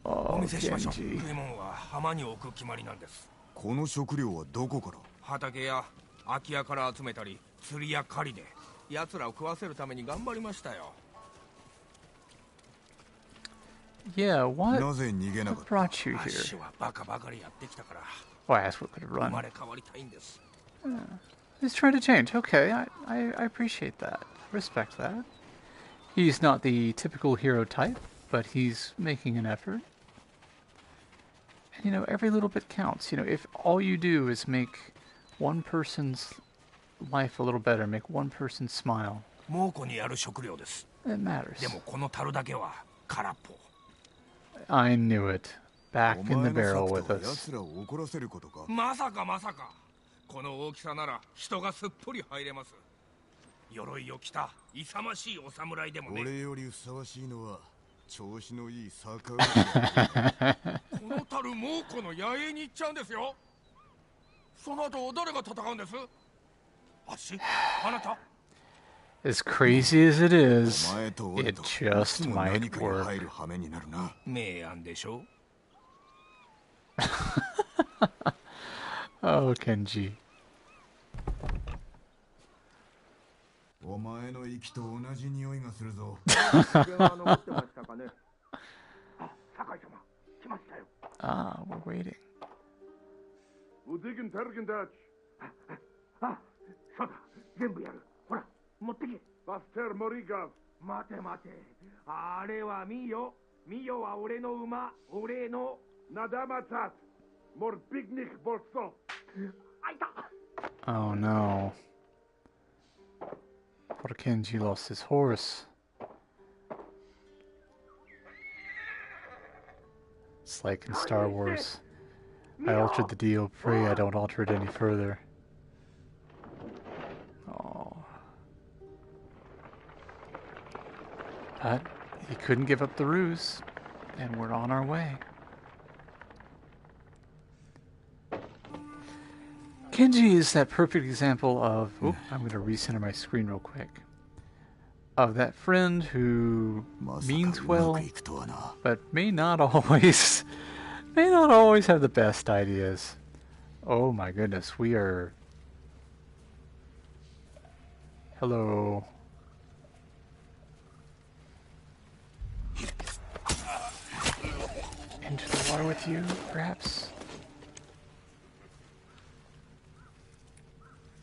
お Oh, 見せしましょう。 Genji. 食い物は浜に置く決まりなんです。この食料はどこから？畑や空き家から集めたり、釣りや狩りで奴らを食わせるために頑張りましたよ。 Yeah, what なぜ逃げなかった？ brought you アッシ here? ュはバカばかりやってきたから、 Well, I asked what could have 生 run. まれ変わりたいんです。 He's trying to change. Okay, I appreciate that. Respect that. He's not the typical hero type, but he's making an effort. And, you know, every little bit counts. You know, if all you do is make one person's life a little better, make one person smile, 猛虎にある食料です。 it matters. でもこの樽だけは空っぽ。 I knew it. Back お in the 前の barrel 策 with とは us. 奴らを怒らせることか？まさかまさか。この大きさなら人がすっぽり入れます。鎧を着た勇ましいお侍でもね。俺よりふさわしいのは調子のいい逆上だ。この樽猛虎の野営に行っちゃうんですよ。その後誰が戦うんです？あっし、あなた。 As crazy as it is, お前と俺 it とい just つも何 might かに work. 入る羽目になるな。明暗でしょ。 Oh, Kenji. お前の息と同じ匂いがするぞ。電話残ってましたかね。あ、酒井様、来ましたよ。 Ah, we're waiting. Udigen Tergen Dutch. あ、そうだ、全部やる。ほら、持ってけ。 Was ter Morigav. 待て待て。あれはミヨ。ミヨは俺の馬。俺の。 Nadamatat. Mor Bignik Borso. あいた。 Oh no. Poor Kenji lost his horse. It's like in Star Wars. I altered the deal, pray I don't alter it any further. Oh. But he couldn't give up the ruse, and we're on our way. Kenji is that perfect example of... Oop, I'm going to recenter my screen real quick. Of that friend who means well, but may not always have the best ideas. Oh my goodness, we are... Hello. Into the water with you, perhaps?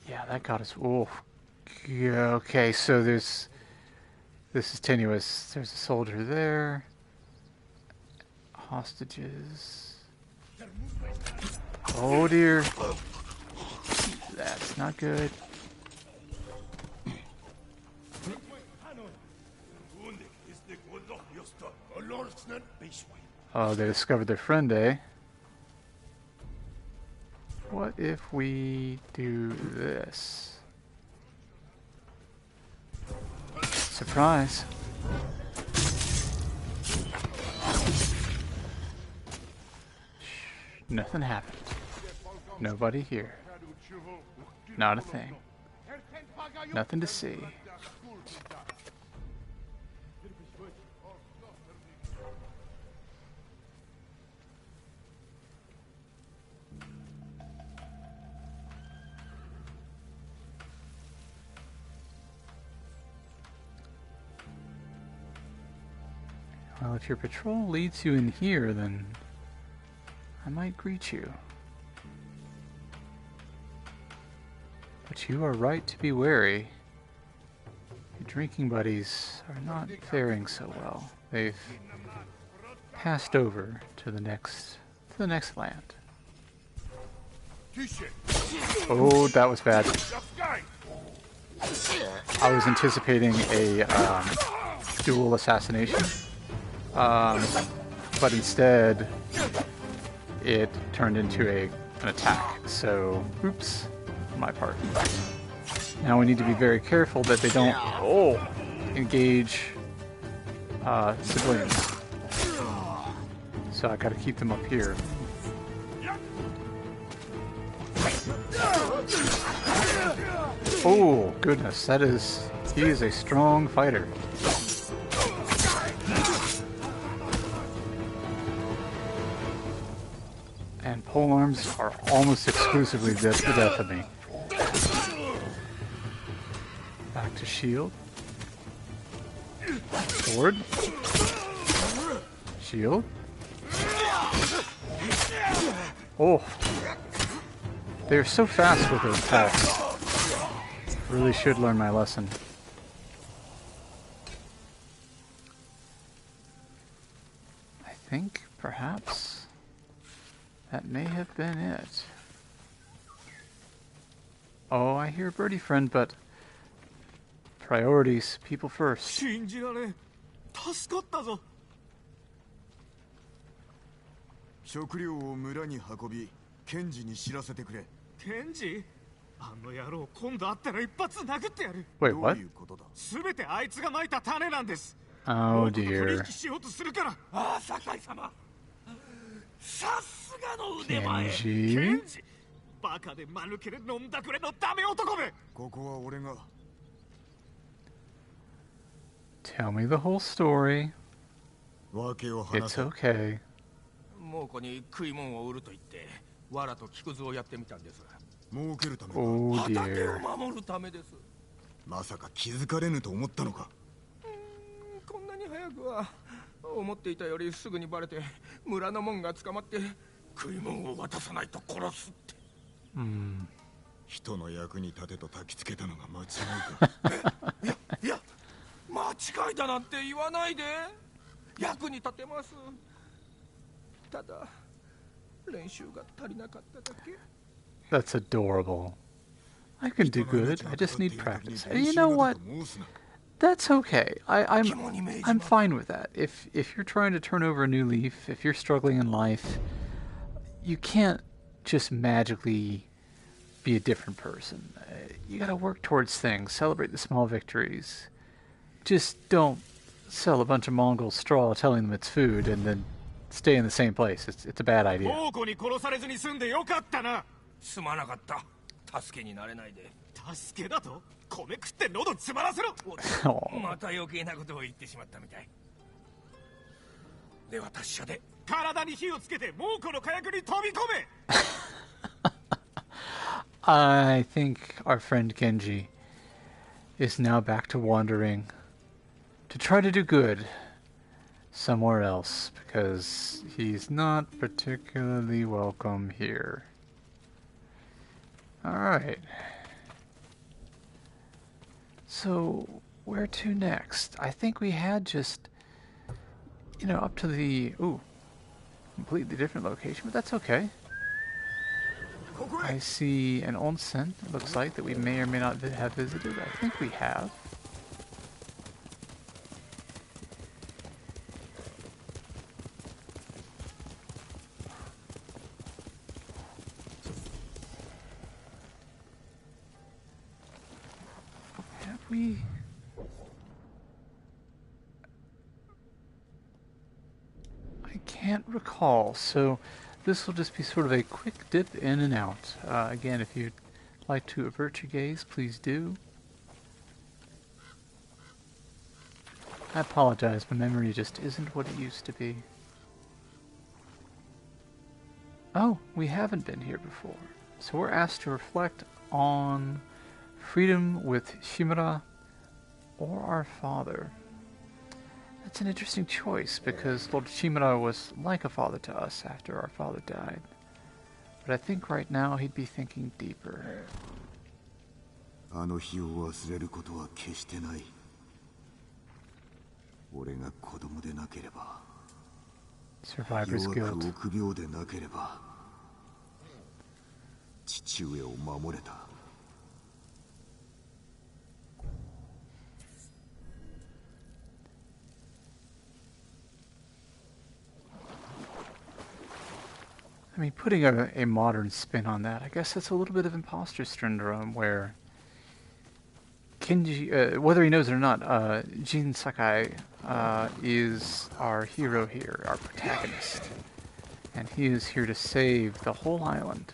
Yeah, that got us... Oh. Yeah, okay, so there's... This is tenuous. There's a soldier there. Hostages. Oh dear. That's not good. Oh, they discovered their friend, eh? What if we do this? Surprise. Nothing happened. Nobody here. Not a thing. Nothing to see. Well, if your patrol leads you in here, then I might greet you. But you are right to be wary. Your drinking buddies are not faring so well. They've passed over to the next land. Oh, that was bad. I was anticipating a dual assassination. But instead, it turned into an attack. So, oops, on my part. Now we need to be very careful that they don't engage civilians. So I gotta keep them up here. Oh, goodness, that is... He is a strong fighter. And polearms are almost exclusively the death of me. Back to shield. Sword. Shield. Oh. They're so fast with their attacks. Really should learn my lesson. I think, perhaps, that may have been it. Oh, I hear birdie friend, but priorities, people first. 信じられん。助かったぞ。食料を村に運び、ケンジに知らせてくれ。ケンジ？あの野郎、今度会ったら一発殴ってやる。 Wait, どう what? いうことだ。すべてあいつが撒いた種なんです。 Oh 取 dear. 引しようとするから。ああ、酒井様。さすがの腕前。ケ Kenji? ンジ、バカで間抜けで飲んだくれのダメ男め。ここは俺が。 Tell me the whole story. わけを話 It's せ。 okay. 猛虎に食い物を売ると言って、藁と木くずをやってみたんです。儲けるためか。 Oh 畑 dear. を守るためです。まさか気づかれぬと思ったのか。こんなに早くは思っていたよりすぐにバレて村の門が捕まって食い物を渡さないと殺すって。人の役に立てと焚きつけたのが間違いか。いや間違いだなんて言わないで。役に立てます。ただ練習が足りなかっただけ。 That's adorable. I can do good. I just need practice. And you know what? That's okay. I'm fine with that. If you're trying to turn over a new leaf, if you're struggling in life, you can't just magically be a different person. You gotta work towards things, celebrate the small victories. Just don't sell a bunch of Mongol straw telling them it's food and then stay in the same place. It's a bad idea. 猛虎に殺されずに済んでよかったな。すまなかった。助けになれないで。助けだと？米食って喉詰まらせろ。また余計なことを言ってしまったみたい。では達者で。体に火をつけて猛虎の火薬に飛び込め。 I think our friend Genji is now back to wandering to try to do good somewhere else because he's not particularly welcome here. Alright. So, where to next? I think we had just, you know, up to the, completely different location, but that's okay. I see an onsen, it looks like, that we may or may not have visited. I think we have. Have we? I can't recall, so this will just be sort of a quick dip in and out. Again, if you'd like to avert your gaze, please do. I apologize, my memory just isn't what it used to be. Oh, we haven't been here before. So we're asked to reflect on freedom with Shimura or our father. That's an interesting choice, because Lord Shimura was like a father to us after our father died. But I think right now he'd be thinking deeper. あの日を忘れることは決してない。俺が子供でなければ、 Survivor's 弱 guilt. く臆病でなければ、父上を守れた。I mean, putting a modern spin on that, I guess that's a little bit of imposter syndrome, where Kenji, whether he knows it or not, Jin Sakai is our hero here, our protagonist. And he is here to save the whole island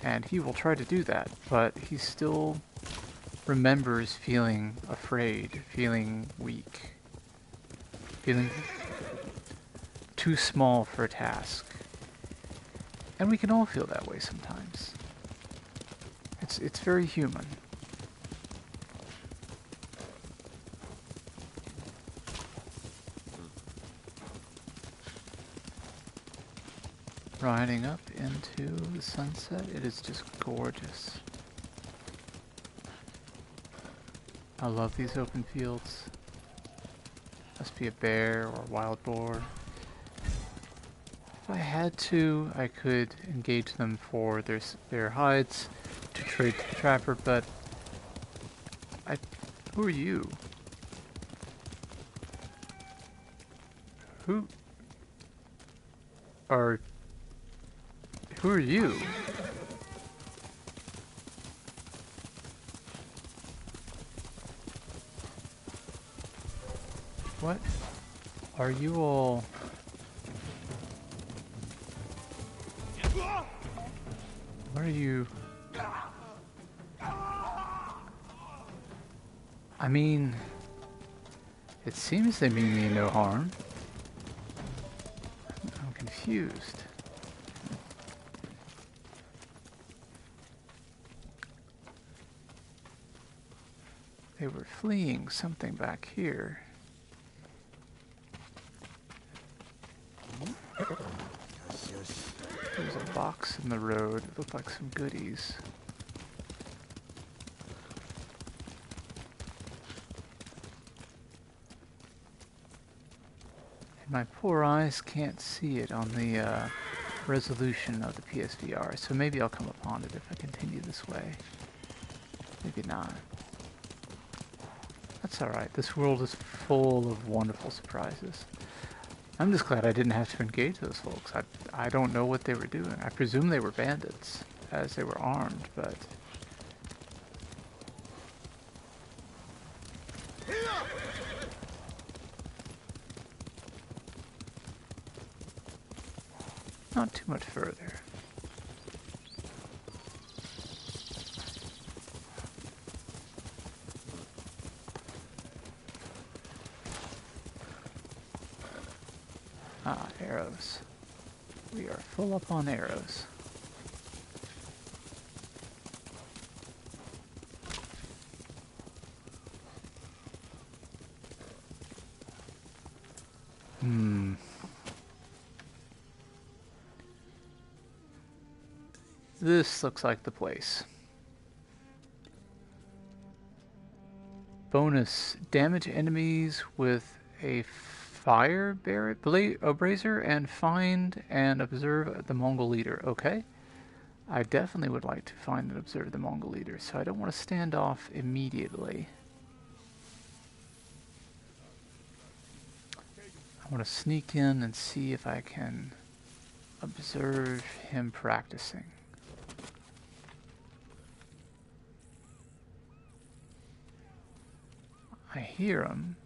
and he will try to do that, but he still remembers feeling afraid, feeling weak, feeling too small for a task. And we can all feel that way sometimes. It's very human. Riding up into the sunset, it is just gorgeous. I love these open fields. Must be a bear or a wild boar. If I had to, I could engage them for their hides to trade to the trapper, but who are you? Who are you? What are you all? What are you? I mean, it seems they mean me no harm. I'm confused. They were fleeing something back here. There's a box in the road. It looked like some goodies. And my poor eyes can't see it on the resolution of the PSVR, so maybe I'll come upon it if I continue this way. Maybe not. That's alright. This world is full of wonderful surprises. I'm just glad I didn't have to engage those folks. I don't know what they were doing. I presume they were bandits, as they were armed, but... not too much further. Ah, arrows. We are full up on arrows. This looks like the place. Bonus, damage enemies with a fire brazier and find and observe the Mongol leader. Okay. I definitely would like to find and observe the Mongol leader, so I don't want to stand off immediately. I want to sneak in and see if I can observe him practicing. I hear him.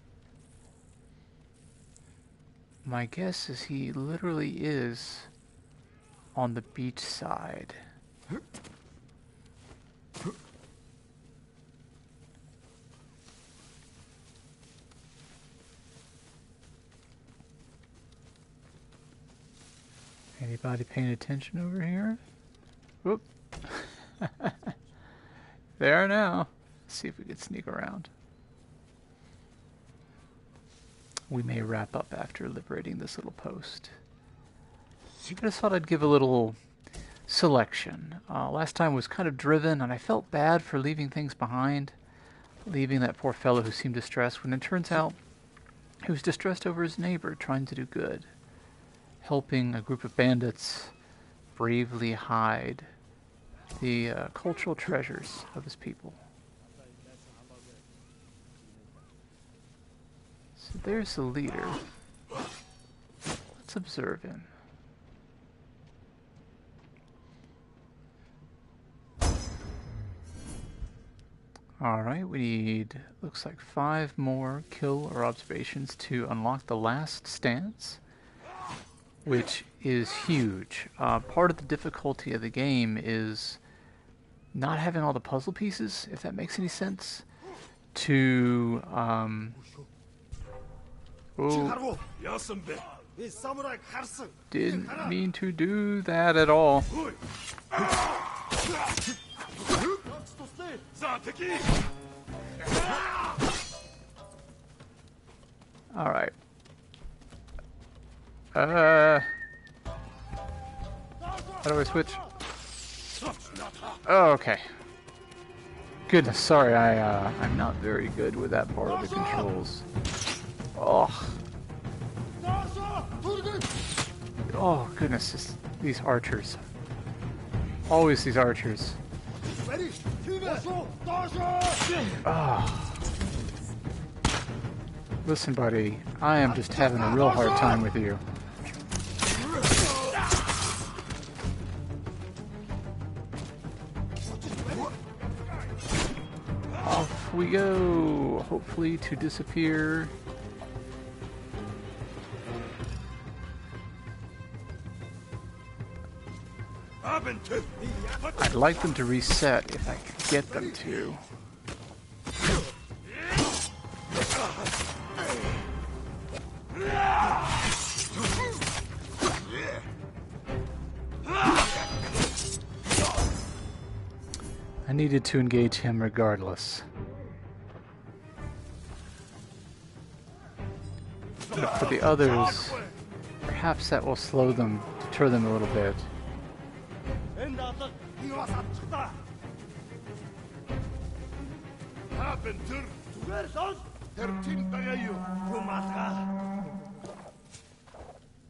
My guess is he literally is on the beach side. Anybody paying attention over here? Whoop. There now. Let's see if we can sneak around. We may wrap up after liberating this little post. I just thought I'd give a little selection. Last time was kind of driven, and I felt bad for leaving things behind. Leaving that poor fellow who seemed distressed, when it turns out he was distressed over his neighbor trying to do good. Helping a group of bandits bravely hide the cultural treasures of his people. So there's the leader. Let's observe him. Alright, we need, looks like 5 more kill or observations to unlock the last stance, which is huge. Part of the difficulty of the game is not having all the puzzle pieces, if that makes any sense, to oh, didn't mean to do that at all. All right. How do I switch? Oh, okay. Goodness, sorry, I'm not very good with that part of the controls. Oh. Oh, goodness, these archers. Always these archers. Oh. Listen, buddy, I am just having a real hard time with you. Off we go, hopefully to disappear. I'd like them to reset if I could get them to. I needed to engage him regardless. But for the others, perhaps that will slow them, deter them a little bit.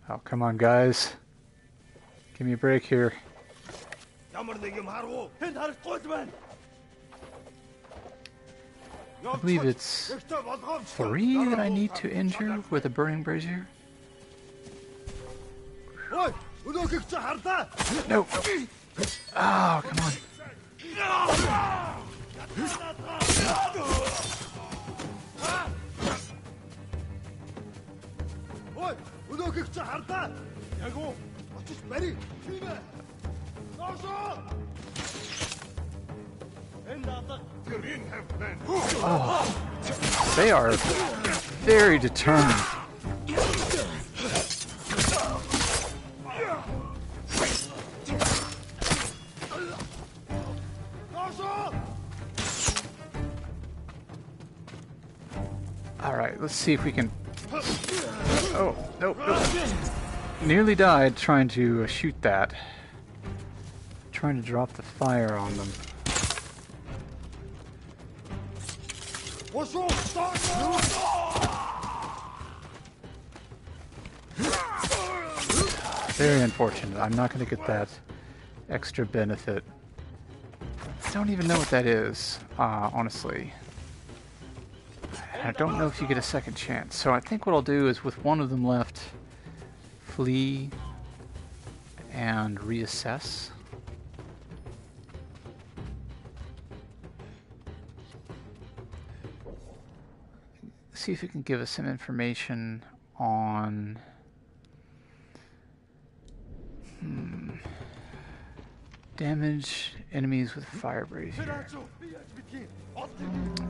Oh, come on, guys. Give me a break here. I believe it's 3 that I need to injure with a burning brazier. No. Oh, come on. Oh, they are very determined. Alright, let's see if we can... Oh, nope, nope. Nearly died trying to shoot that. Trying to drop the fire on them. Very unfortunate. I'm not going to get that extra benefit. I don't even know what that is, honestly. I don't know if you get a second chance. So I think what I'll do is, with one of them left, flee and reassess. See if it can give us some information on damage enemies with fire brazier.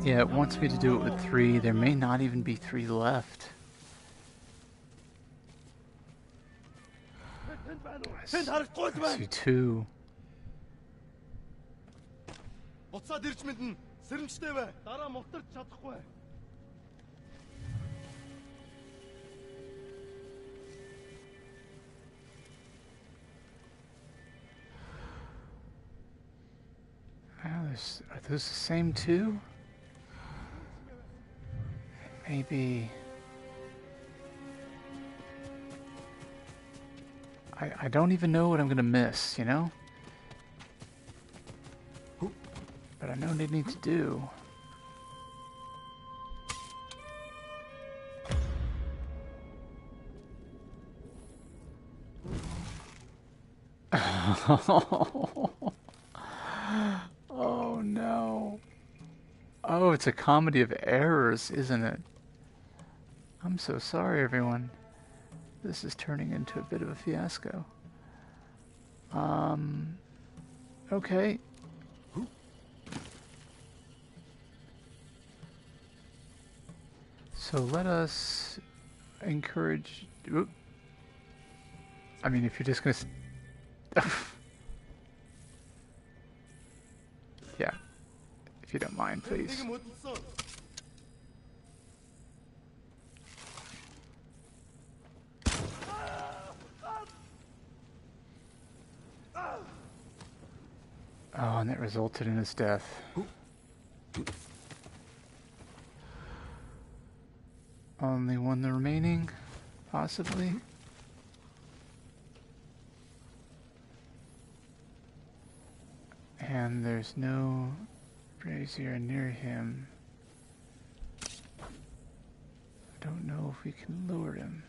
Yeah, it wants me to do it with 3. There may not even be 3 left. I see 2. Are those the same 2? Maybe... I don't even know what I'm gonna miss, you know? But I know what I need to do. Oh no. Oh, it's a comedy of errors, isn't it? I'm so sorry, everyone. This is turning into a bit of a fiasco. Okay. So let us encourage... Oop. I mean, if you're just going to... Yeah. If you don't mind, please. Oh, and that resulted in his death. Only one remaining, possibly. And there's no brazier near him. I don't know if we can lure him.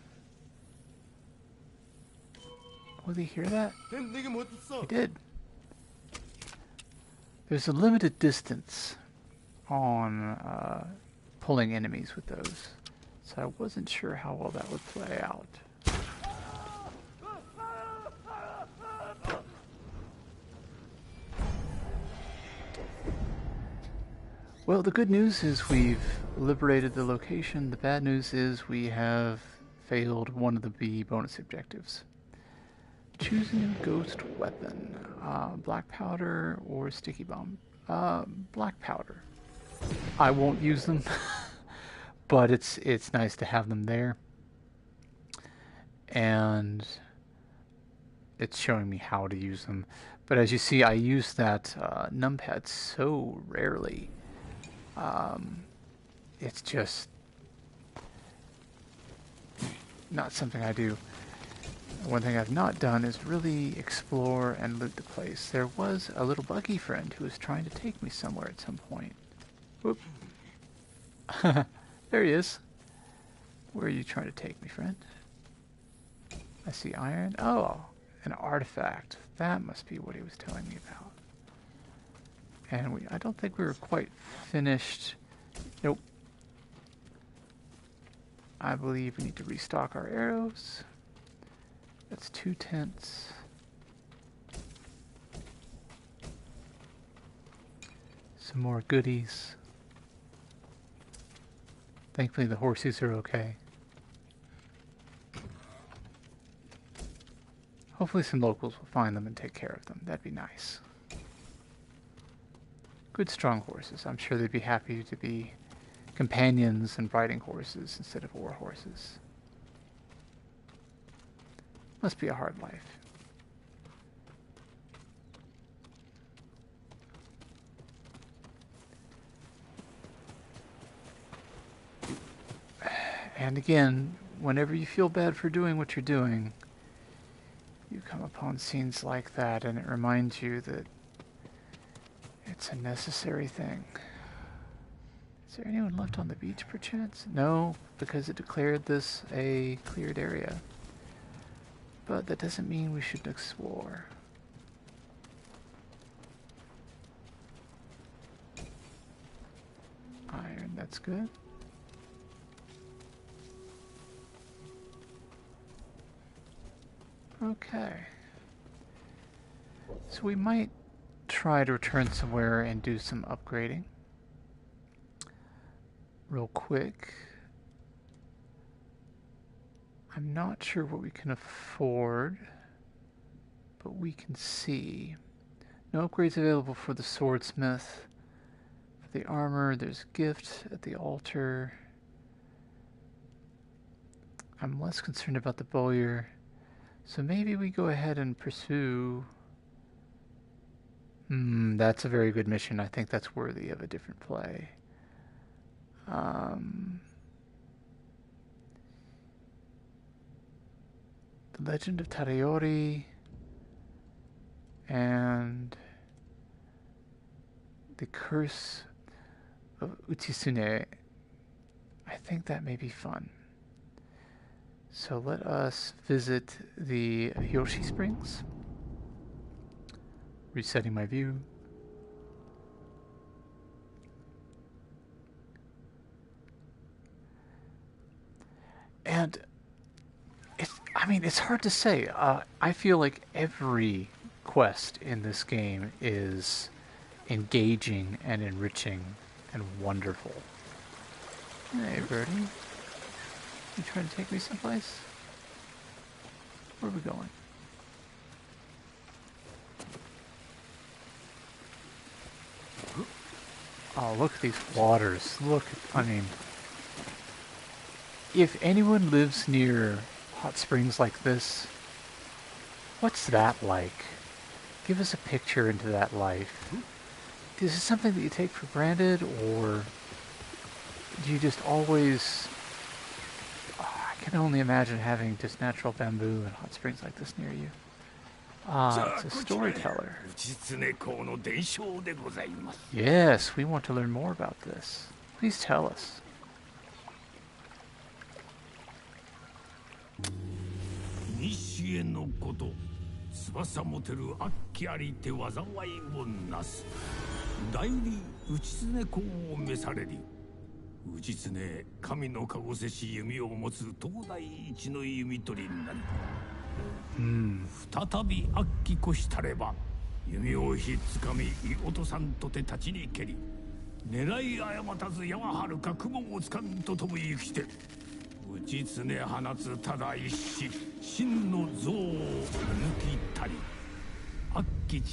Will he hear that? He did. There's a limited distance on pulling enemies with those, so I wasn't sure how well that would play out. Well, the good news is we've liberated the location. The bad news is we have failed one of the B bonus objectives. Choose a new ghost weapon. Black powder or sticky bomb. Black powder. I won't use them, but it's nice to have them there. And it's showing me how to use them. But as you see, I use that numpad so rarely. It's just not something I do. One thing I've not done is really explore and loot the place. There was a little buggy friend who was trying to take me somewhere at some point. Whoop. There he is. Where are you trying to take me, friend? I see iron. Oh, an artifact. That must be what he was telling me about. And I don't think we were quite finished. Nope. I believe we need to restock our arrows. That's 2 tents. Some more goodies. Thankfully the horses are okay. Hopefully some locals will find them and take care of them. That'd be nice. Good strong horses. I'm sure they'd be happy to be companions and riding horses instead of war horses. Must be a hard life. And again, whenever you feel bad for doing what you're doing, you come upon scenes like that and it reminds you that it's a necessary thing. Is there anyone left on the beach perchance? No, because it declared this a cleared area. But that doesn't mean we shouldn't explore. Iron, that's good. Okay. So we might try to return somewhere and do some upgrading. Real quick. I'm not sure what we can afford, but we can see. No upgrades available for the swordsmith. For the armor, there's gift at the altar. I'm less concerned about the bowyer. So maybe we go ahead and pursue... that's a very good mission. I think that's worthy of a different play. The Legend of Tadayori and the Curse of Uchisune. I think that may be fun. So let us visit the Yoshi Springs. Resetting my view. And it's hard to say. I feel like every quest in this game is engaging and enriching and wonderful. Hey, birdie. You trying to take me someplace? Where are we going? Oh, look at these waters. Look, I mean, if anyone lives near hot springs like this, what's that like? Give us a picture into that life. Is it something that you take for granted, or do you just always... I can only imagine having just natural bamboo and hot springs like this near you. Ah, it's a storyteller. Yes, we want to learn more about this. Please tell us.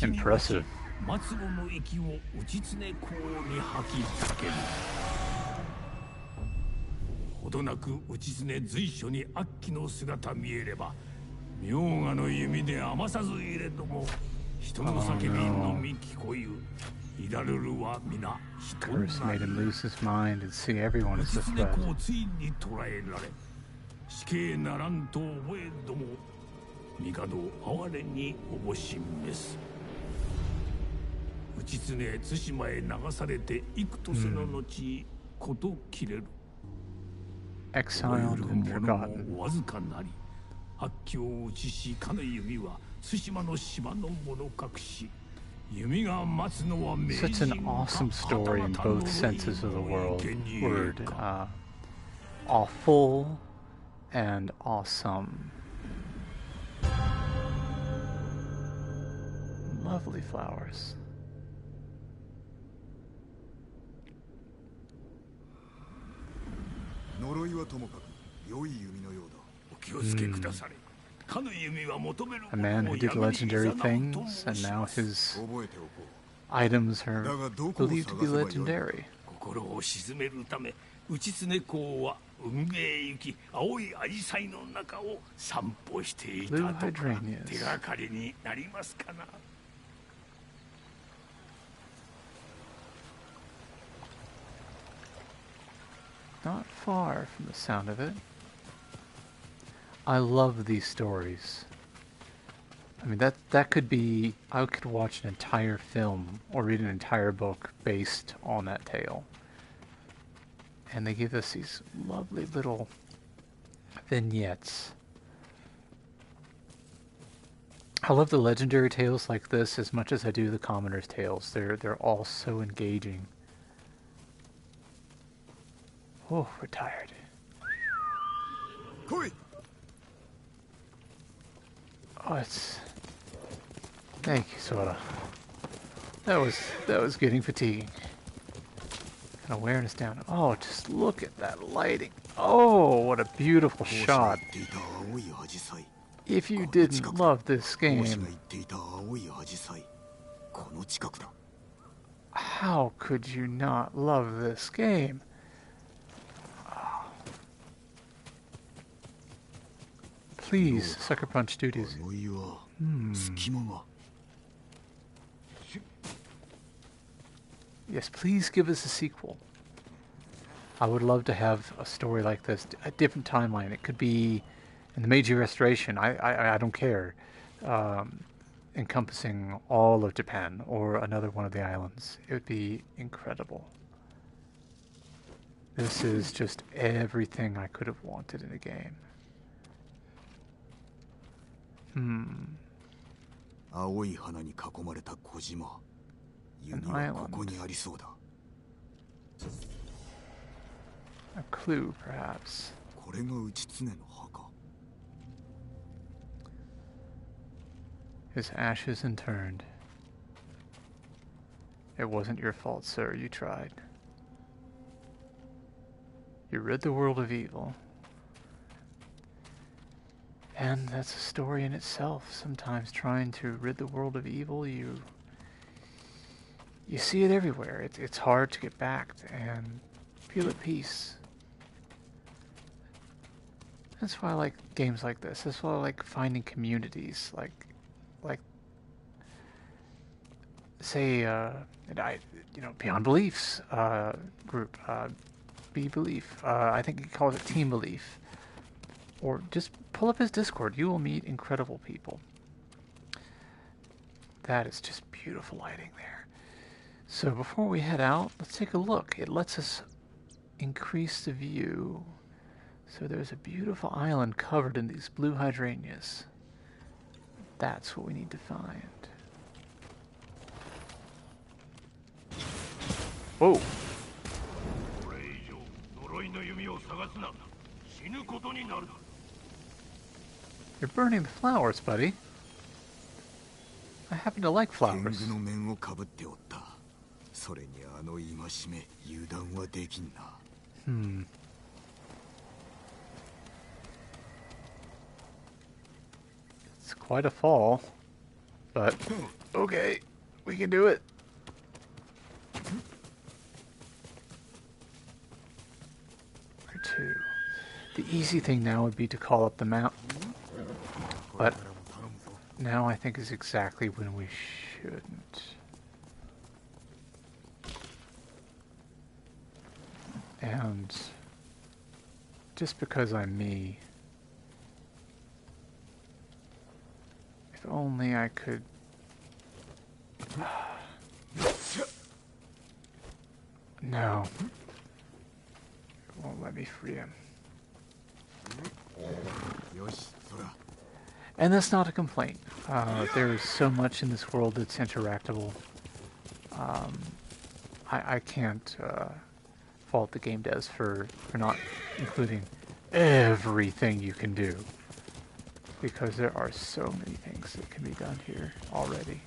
Impressive. Curse made him lose his mind and see everyone as a threat. Exiled and forgotten. Such an awesome story in both senses of the word. Awful and awesome. Lovely flowers. A man who did legendary things, and now his items are believed to be legendary. Blue hydrangeas. Not far from the sound of it. I love these stories. I mean, that could be... I could watch an entire film or read an entire book based on that tale. And they give us these lovely little vignettes. I love the legendary tales like this as much as I do the commoner's tales. They're all so engaging. Oh, we're tired. Oh, it's... Thank you, Sora. That was getting fatiguing. Kind of wearing us down. Oh, just look at that lighting. Oh, what a beautiful shot. If you didn't love this game, how could you not love this game? Please, Sucker Punch Studios. Yes, please give us a sequel. I would love to have a story like this, a different timeline. It could be in the Meiji Restoration. I don't care. Encompassing all of Japan or another one of the islands. It would be incredible. This is just everything I could have wanted in a game. An island. A clue, perhaps. His ashes interned. It wasn't your fault, sir. You tried. You rid the world of evil. And that's a story in itself. Sometimes trying to rid the world of evil, you see it everywhere. It's hard to get back and feel at peace. That's why I like games like this. That's why I like finding communities like say Beyond Beliefs group, Be Belief. I think he calls it Team Belief. Or just pull up his Discord. You will meet incredible people. That is just beautiful lighting there. So before we head out, let's take a look. It lets us increase the view. So there's a beautiful island covered in these blue hydrangeas. That's what we need to find. Whoa. You're burning the flowers, buddy. I happen to like flowers. It's quite a fall, but okay, we can do it. Where to? The easy thing now would be to call up the map, but now I think is exactly when we shouldn't. And just because I'm me, if only I could... No. It won't let me free him. And that's not a complaint. There is so much in this world that's interactable. I can't fault the game devs for not including everything you can do, because there are so many things that can be done here already.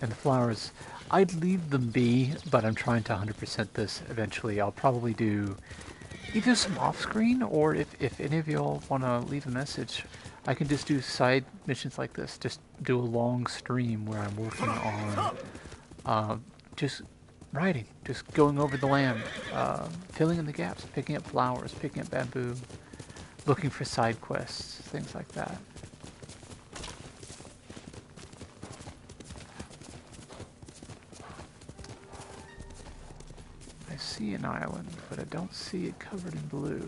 And the flowers, I'd leave them be, but I'm trying to 100% this eventually. I'll probably do either some off-screen, or if any of y'all want to leave a message, I can just do side missions like this. Just do a long stream where I'm working on just writing, just going over the land, filling in the gaps, picking up flowers, picking up bamboo, looking for side quests, things like that. I see an island, but I don't see it covered in blue.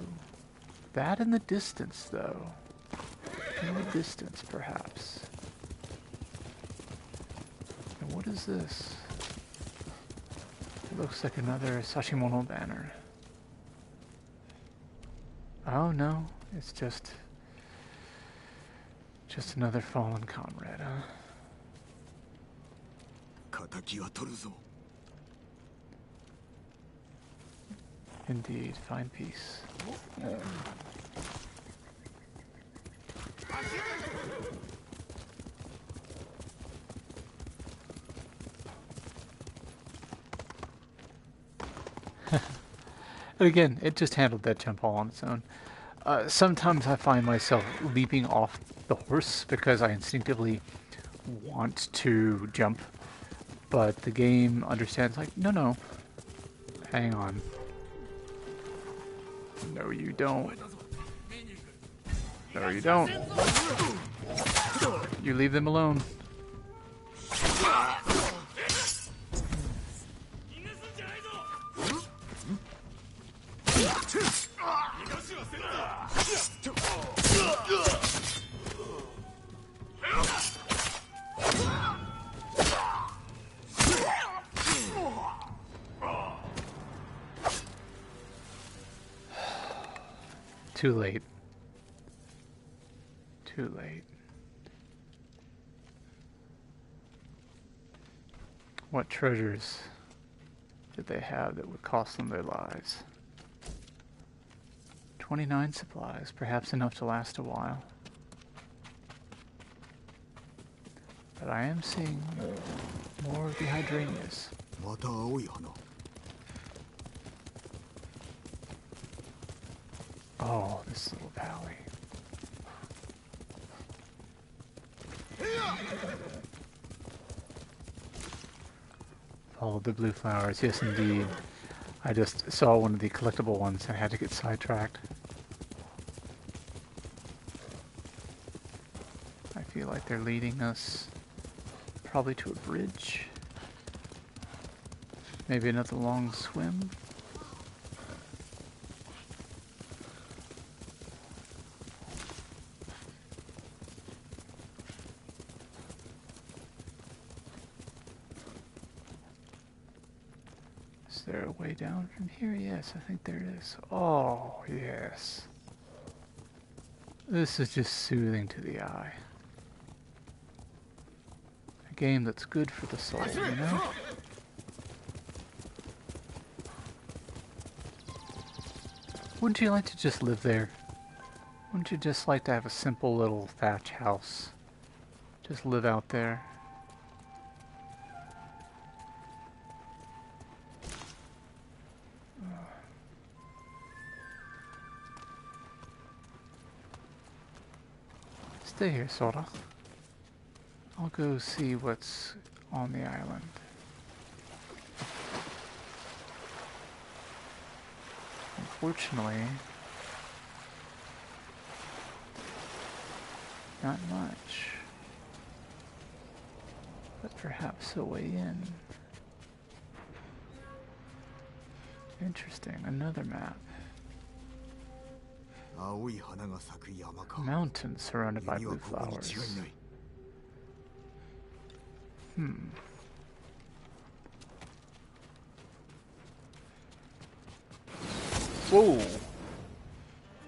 That in the distance, though. In the distance, perhaps. And what is this? It looks like another Sashimono banner. Oh no, it's just another fallen comrade, huh? Indeed, find peace. But again, it just handled that jump all on its own. Sometimes I find myself leaping off the horse because I instinctively want to jump, but the game understands, like, no, hang on. No, you don't. No, you don't. You leave them alone. Too late. Too late. What treasures did they have that would cost them their lives? 29 supplies, perhaps enough to last a while. but I am seeing more of the hydrangeas. また青い花。 Oh, this little valley. Follow the blue flowers. Yes, indeed. I just saw one of the collectible ones and had to get sidetracked. I feel like they're leading us probably to a bridge. Maybe another long swim. Is there a way down from here? Yes, I think there is. Oh, yes. This is just soothing to the eye. A game that's good for the soul, you know? Wouldn't you like to just live there? Wouldn't you just like to have a simple little thatch house? Just live out there? Stay here, Sora. I'll go see what's on the island. Unfortunately, not much. But perhaps a way in. Interesting, another map. 青い花が咲く山か。 Mountains surrounded by blue ここに flowers. 違いない。 Whoa!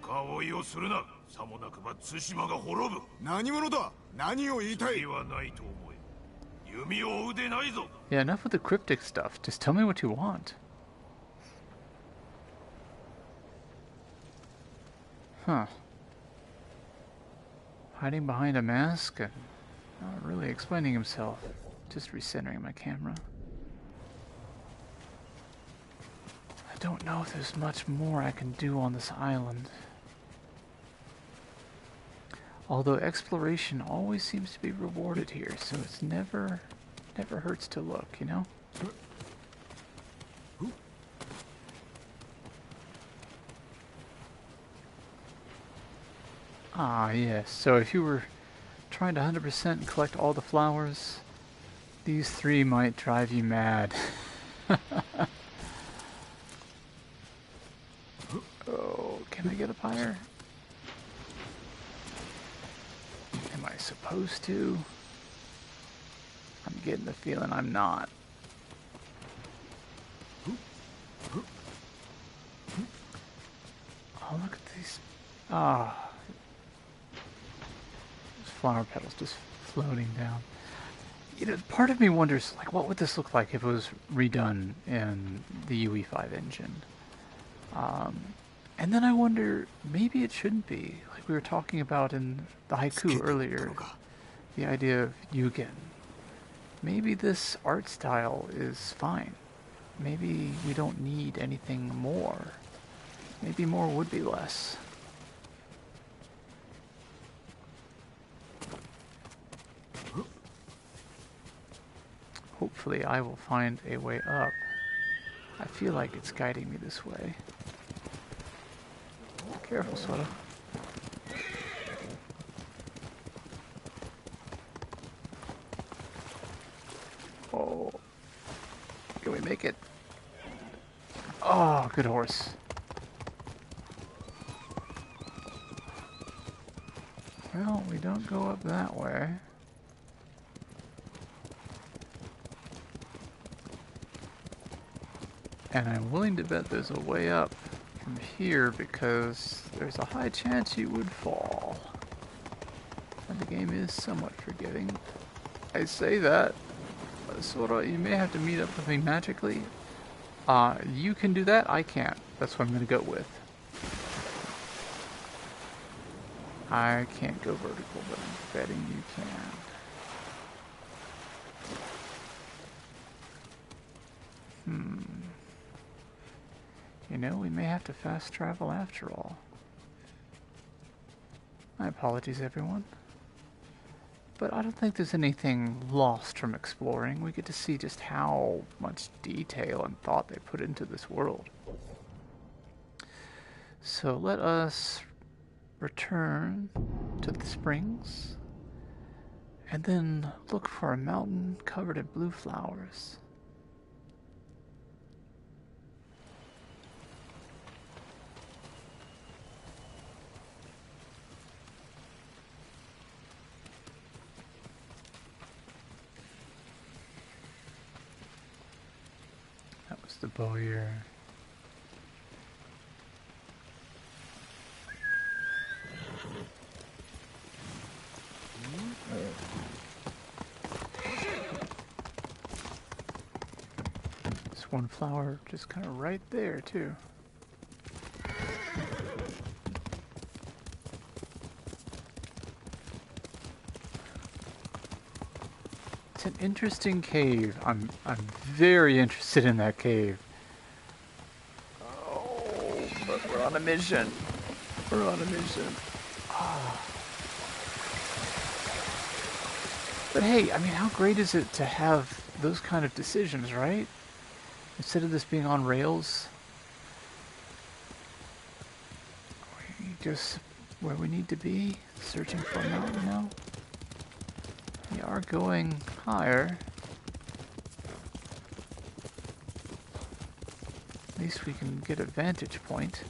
顔をするな。さもなくば対馬が滅ぶ。何者だ。何を言いたい。罪はないと思え。弓を追うでないぞ。 Yeah, enough with the cryptic stuff. Just tell me what you want. Huh. Hiding behind a mask and not really explaining himself. Just recentering my camera. I don't know if there's much more I can do on this island. Although exploration always seems to be rewarded here, so it's never hurts to look, you know? Ah, yes. So if you were trying to 100% collect all the flowers, these three might drive you mad. Oh, can I get up higher? Am I supposed to? I'm getting the feeling I'm not. Oh, look at these. Ah. Flower petals just floating down. You know, part of me wonders, like, what would this look like if it was redone in the UE5 engine? And then I wonder, maybe it shouldn't be. Like we were talking about in the haiku earlier, the idea of Yugen. Maybe this art style is fine. Maybe we don't need anything more. Maybe more would be less. Hopefully I will find a way up. I feel like it's guiding me this way. Careful, Sora. Oh. Can we make it? Oh, good horse. Well, we don't go up that way. And I'm willing to bet there's a way up from here because there's a high chance you would fall. And the game is somewhat forgiving. I say that, Sora, you may have to meet up with me magically. You can do that, I can't. That's what I'm going to go with. I can't go vertical, but I'm betting you can. You know, we may have to fast travel after all. My apologies, everyone. But I don't think there's anything lost from exploring. We get to see just how much detail and thought they put into this world. So let us return to the springs and then look for a mountain covered in blue flowers. That was the Bowyer. There's one flower just kind of right there, too. It's an interesting cave. I'm very interested in that cave. Oh, but we're on a mission. We're on a mission. Ah. But hey, I mean, how great is it to have those kind of decisions, right? Instead of this being on rails, we just where we need to be, searching for a mountain now. We are going higher. At least we can get a vantage point.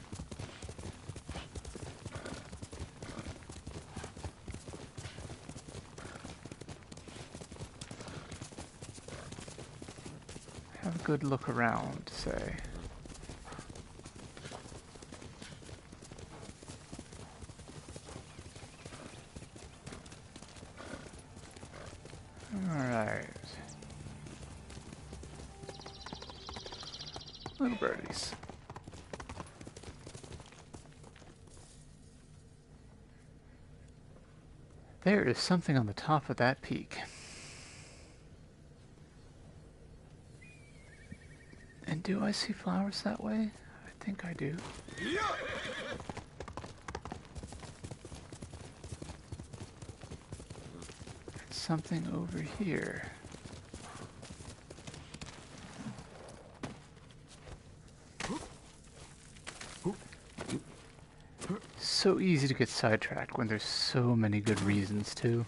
Have a good look around, say. Alright. Little birdies. There is something on the top of that peak. And do I see flowers that way? I think I do. Something over here. So easy to get sidetracked when there's so many good reasons to.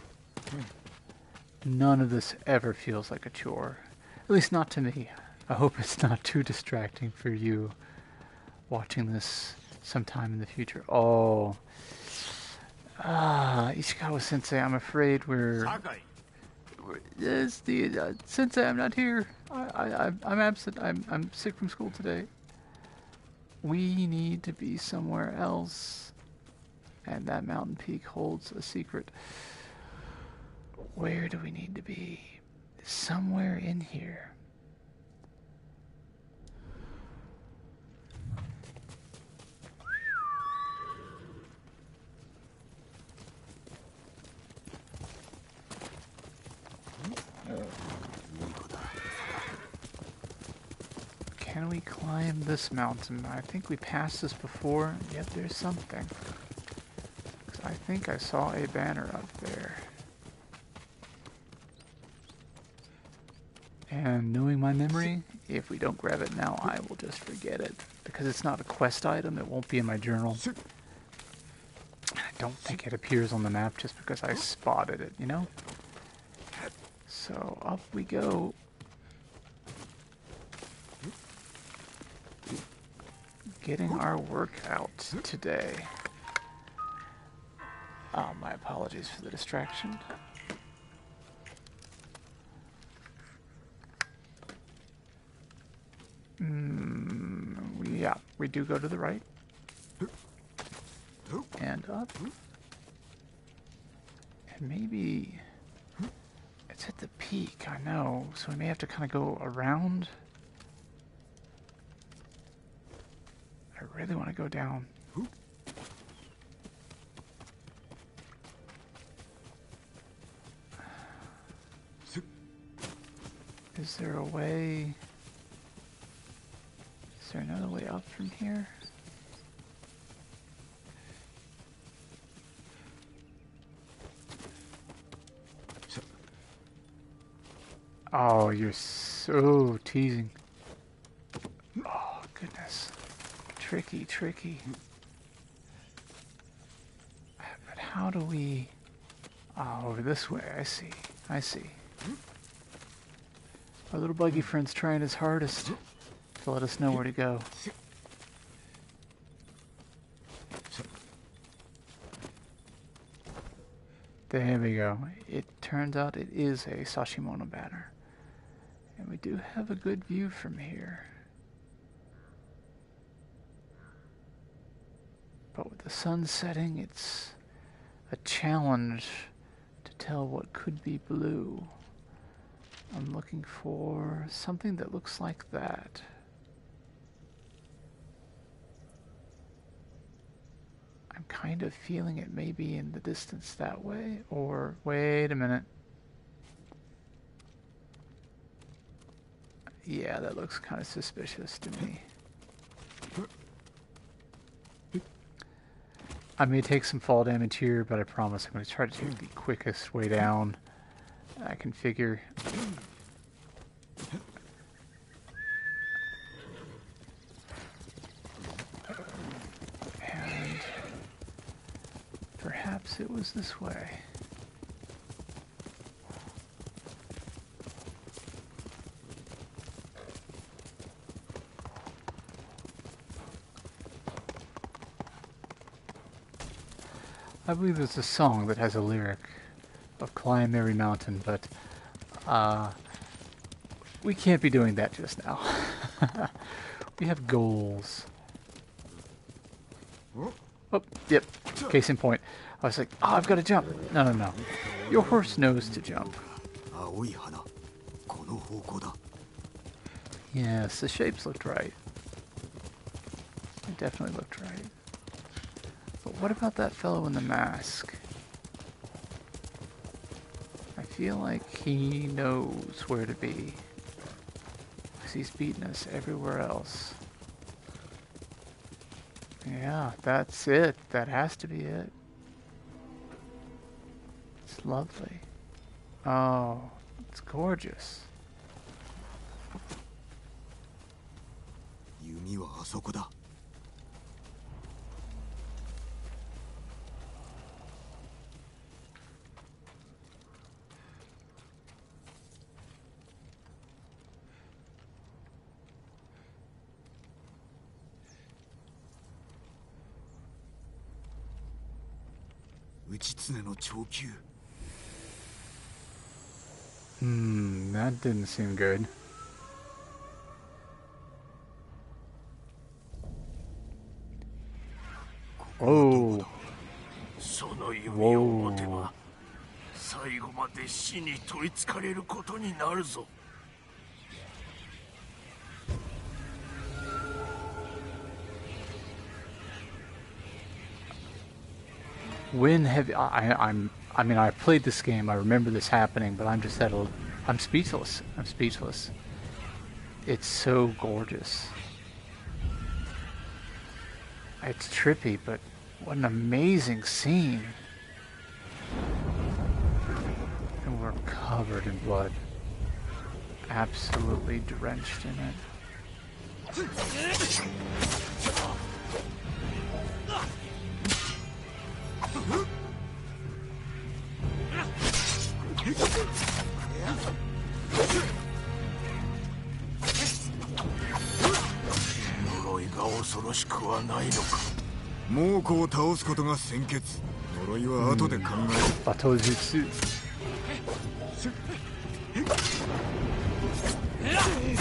None of this ever feels like a chore. At least not to me. I hope it's not too distracting for you watching this sometime in the future. Oh. Ishikawa-sensei, I'm afraid yes, the sensei, I'm not here. I'm absent. I'm sick from school today. We need to be somewhere else, and that mountain peak holds a secret. Where do we need to be? Somewhere in here. Can we climb this mountain? I think we passed this before, yet there's something. 'Cause I think I saw a banner up there. And knowing my memory, if we don't grab it now, I will just forget it. Because it's not a quest item, it won't be in my journal. I don't think it appears on the map just because I spotted it, you know? So up we go. Getting our work out today. Oh, my apologies for the distraction. Yeah, we do go to the right. And up. And maybe it's at the peak, I know. So we may have to kind of go around. I really want to go down. Is there a way Is there another way up from here? Oh, you're so teasing. Oh, goodness. Tricky, tricky. But how do we... Oh, over this way. I see. I see. Our little buggy friend's trying his hardest to let us know where to go. There we go. It turns out it is a Sashimono banner. And we do have a good view from here. But with the sun setting, it's a challenge to tell what could be blue. I'm looking for something that looks like that. I'm kind of feeling it maybe in the distance that way, or wait a minute. Yeah, that looks kind of suspicious to me. I may take some fall damage here, but I promise I'm going to try to take the quickest way down I can figure. And perhaps it was this way. I believe there's a song that has a lyric of climb every mountain, but we can't be doing that just now. We have goals. Oh, yep. Case in point. I was like, oh, I've got to jump. No, no, no. Your horse knows to jump. Yes, the shapes looked right. They definitely looked right. But what about that fellow in the mask? I feel like he knows where to be. Because he's beaten us everywhere else. Yeah, that's it. That has to be it. It's lovely. Oh, it's gorgeous. 弓はあそこだ。内常の長球。That didn't seem good. Oh. その弓を持てば最後まで死に取りつかれることになるぞ。When have I mean, I played this game. I remember this happening, but I'm just I'm speechless. I'm speechless. It's so gorgeous. It's trippy, but what an amazing scene. And we're covered in blood. Absolutely drenched in it.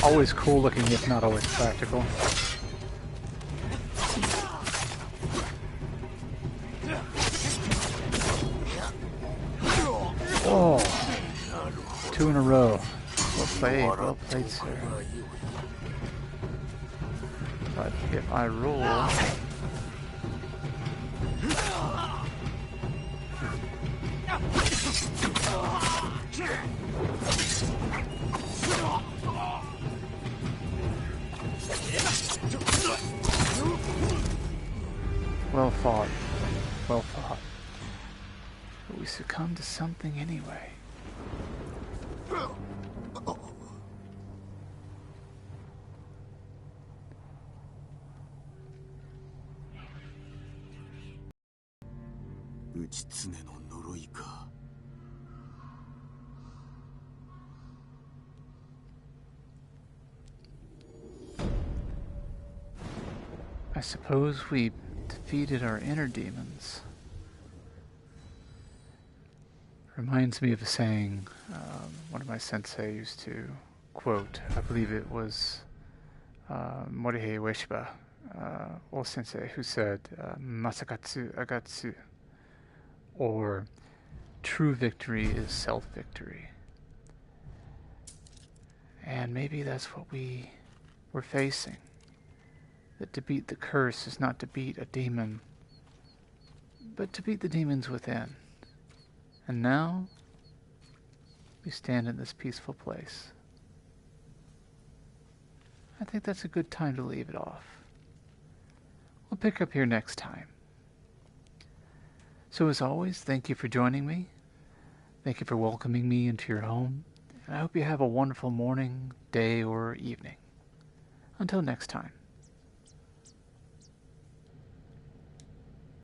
Always cool looking, if not always practical. Oh, 2 in a row. Well played, sir. But if I roll... fought, well fought. But we succumbed to something anyway. I suppose we defeated our inner demons. Reminds me of a saying one of my sensei used to quote. I believe it was Morihei Ueshiba, old sensei, who said, Masakatsu agatsu, or true victory is self-victory. And maybe that's what we're facing. That to beat the curse is not to beat a demon, but to beat the demons within. And now, we stand in this peaceful place. I think that's a good time to leave it off. We'll pick up here next time. So as always, thank you for joining me. Thank you for welcoming me into your home. And I hope you have a wonderful morning, day, or evening. Until next time.